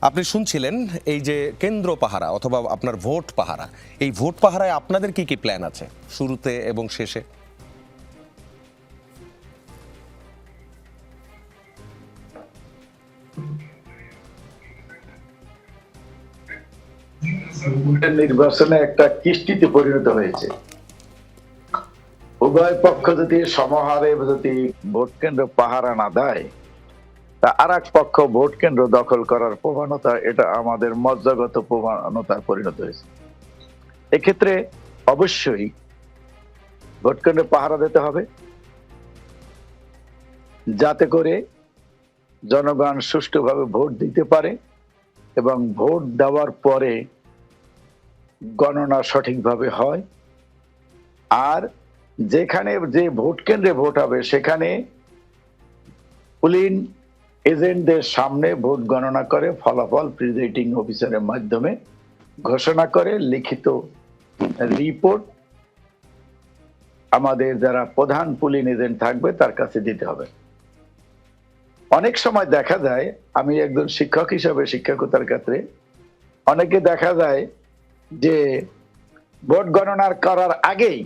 A: আপনি শুনছিলেন এই যে কেন্দ্র পাহারা অথবা আপনার ভোট পাহারা, এই ভোট পাহারায় আপনাদের কি কি প্ল্যান আছে শুরুতে এবং শেষে?
B: নির্বাচনে একটা কিস্তিতে পরিণত হয়েছে। উভয় পক্ষ যদি সমহারে যদি ভোট কেন্দ্র পাহারা না দেয়, তা আর এক পক্ষ ভোট কেন্দ্র দখল করার প্রবণতা, এটা আমাদের মজ্জাগত প্রবণতায় পরিণত হয়েছে। এক্ষেত্রে অবশ্যই ভোট কেন্দ্রে পাহারা দিতে হবে, যাতে করে জনগণ সুষ্ঠুভাবে ভোট দিতে পারে এবং ভোট দেওয়ার পরে গণনা সঠিকভাবে হয়। আর যেখানে যে ভোট কেন্দ্রে ভোট হবে সেখানে পোলিং এজেন্টদের সামনে ভোট গণনা করে ফলাফল প্রিজাইডিং অফিসারের মাধ্যমে ঘোষণা করে লিখিত রিপোর্ট আমাদের যারা প্রধান পোলিং এজেন্ট থাকবে তার কাছে দিতে হবে। অনেক সময় দেখা যায়, আমি একজন শিক্ষক হিসাবে শিক্ষকতার ক্ষেত্রে অনেকে দেখা যায় যে ভোট গণনা করার আগেই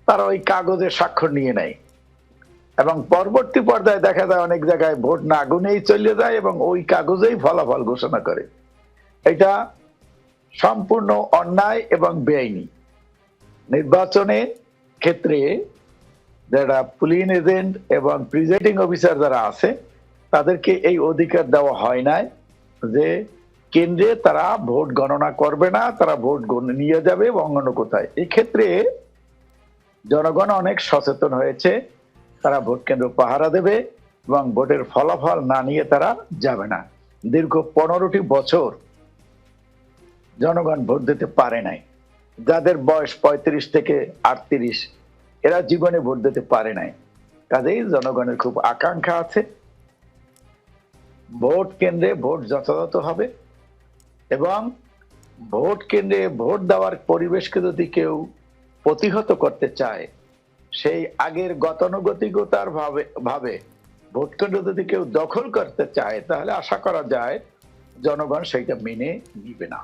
B: তারা ওই কাগজে স্বাক্ষর নিয়ে নেয় এবং পরবর্তী পর্যায়ে দেখা যায় অনেক জায়গায় ভোট না গুনেই চলে যায় এবং ওই কাগজেই ফলাফল ঘোষণা করে। এটা সম্পূর্ণ অন্যায় এবং বেআইনি। নির্বাচনের ক্ষেত্রে যারা পোলিং এজেন্ট এবং প্রিজাইডিং অফিসার যারা আছে তাদেরকে এই অধিকার দেওয়া হয় নাই যে কেন্দ্রে তারা ভোট গণনা করবে না, তারা ভোট নিয়ে যাবে অন্য কোথায়। এই ক্ষেত্রে জনগণ অনেক সচেতন হয়েছে, তারা ভোট কেন্দ্র পাহারা দেবে এবং ভোটের ফলাফল না নিয়ে তারা যাবে না। দীর্ঘ 15টি বছর জনগণ ভোট দিতে পারে নাই। যাদের বয়স 35 থেকে 38 এরা জীবনে ভোট দিতে পারে নাই। কাজেই জনগণের খুব আকাঙ্ক্ষা আছে ভোট কেন্দ্রে ভোট যথাযথ হবে এবং ভোট কেন্দ্রে ভোট দেওয়ার পরিবেশকে যদি কেউ প্রতিহত করতে চায়, সেই আগের গতানুগতিকতার ভাবে ভোট কেন্দ্র যদি কেউ দখল করতে চায়, তাহলে আশা করা যায় জনগণ সেইটা মেনে নিবে না।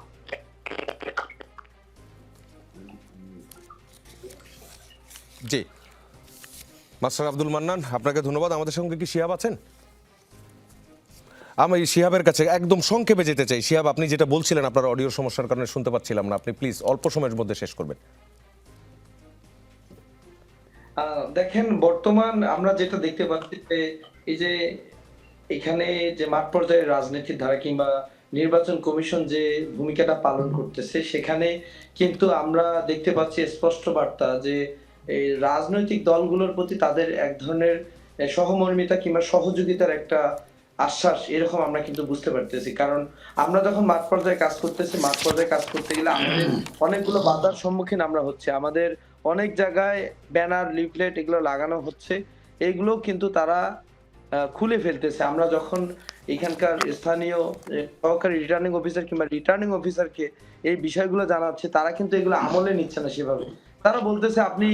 A: জি, মাস্টার আব্দুল মান্নান, আপনাকে ধন্যবাদ। আমাদের সঙ্গে কি শিহাব আছেন? আমি শিহাবের কাছে একদম সংক্ষেপে যেতে চাই। শিহাব, আপনি যেটা বলছিলেন আপনার অডিও সমস্যার কারণে শুনতে পাচ্ছিলাম না, আপনি প্লিজ অল্প সময়ের মধ্যে শেষ করবেন।
D: দেখেন, বর্তমান আমরা যেটা দেখতে পাচ্ছি যে এই যে এখানে যে মাঠ পর্যায়ের রাজনীতির ধারা কিংবা নির্বাচন কমিশন যে ভূমিকাটা পালন করতেছে, সেখানে কিন্তু আমরা দেখতে পাচ্ছি স্পষ্ট বার্তা যে এই রাজনৈতিক দলগুলোর প্রতি তাদের এক ধরনের সহমর্মিতা কিংবা সহযোগিতার একটা আশ্বাস, এরকম আমরা কিন্তু বুঝতে পারতেছি। কারণ আমরা যখন মাঠ পর্যায়ে কাজ করতেছি, মাঠ পর্যায়ে কাজ করতে গেলে আমাদের অনেকগুলো বাধার সম্মুখীন আমরা হচ্ছে। আমাদের অনেক জায়গায় ব্যানার, লিফলেট এগুলো লাগানো হচ্ছে, এগুলো কিন্তু তারা খুলে ফেলতেছে। আমরা যখন এখানকার স্থানীয় সহকারী রিটার্নিং অফিসার কিংবা রিটার্নিং অফিসারকে এই বিষয়গুলো জানাচ্ছে, তারা কিন্তু এগুলো আমলে নিচ্ছে না সেভাবে। তারা বলতেছে আপনি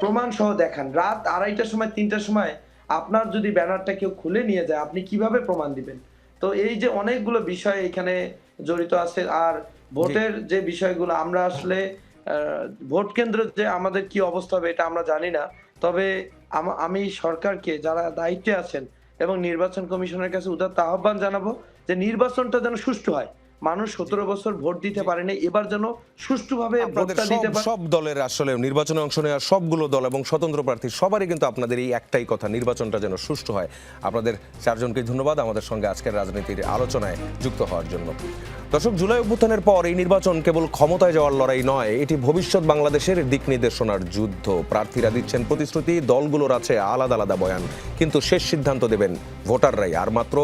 D: প্রমাণ সহ দেখান। রাত 2:30টার সময়, 3টার সময় আপনার যদি ব্যানারটা কেউ খুলে নিয়ে যায়, আপনি কিভাবে প্রমাণ দিবেন? তো এই যে অনেকগুলো বিষয় এখানে জড়িত আছে। আর ভোটের যে বিষয়গুলো, আমরা আসলে ভোট কেন্দ্রের যে আমাদের কি অবস্থা হবে এটা আমরা জানি না। তবে আমি সরকারকে, যারা দায়িত্বে আছেন এবং নির্বাচন কমিশনের কাছে উদাত্ত আহ্বান জানাবো যে নির্বাচনটা যেন সুষ্ঠু হয়। মানুষ 17 বছর ভোট দিতে পারেনি, এবার যেন সুষ্ঠুভাবে ভোটটা দিতে পারে।
A: সব দলের আসলে নির্বাচনে অংশ নেওয়া সবগুলো দল এবং স্বতন্ত্র প্রার্থী সবারই কিন্তু আপনাদের এই একটাই কথা, নির্বাচনটা যেন সুষ্ঠু হয়। আপনাদের চারজনকে ধন্যবাদ আমাদের সঙ্গে আজকের রাজনীতির আলোচনায় যুক্ত হওয়ার জন্য। দর্শক, জুলাই অভ্যুত্থানের পর এই নির্বাচন কেবল ক্ষমতায় যাওয়ার লড়াই নয়, এটি ভবিষ্যৎ বাংলাদেশের দিক নির্দেশনার যুদ্ধ। প্রার্থীরা দিচ্ছেন প্রতিশ্রুতি, দলগুলোর আছে আলাদা আলাদা বয়ান, কিন্তু শেষ সিদ্ধান্ত দেবেন ভোটাররাই। আর মাত্র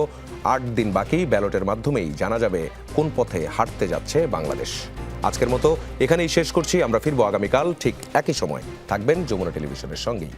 A: 8 দিন বাকি, ব্যালটের মাধ্যমেই জানা যাবে কোন পথে হাঁটতে যাচ্ছে বাংলাদেশ। আজকের মতো এখানেই শেষ করছি। আমরা ফিরবো আগামীকাল ঠিক একই সময়। থাকবেন যমুনা টেলিভিশনের সঙ্গেই।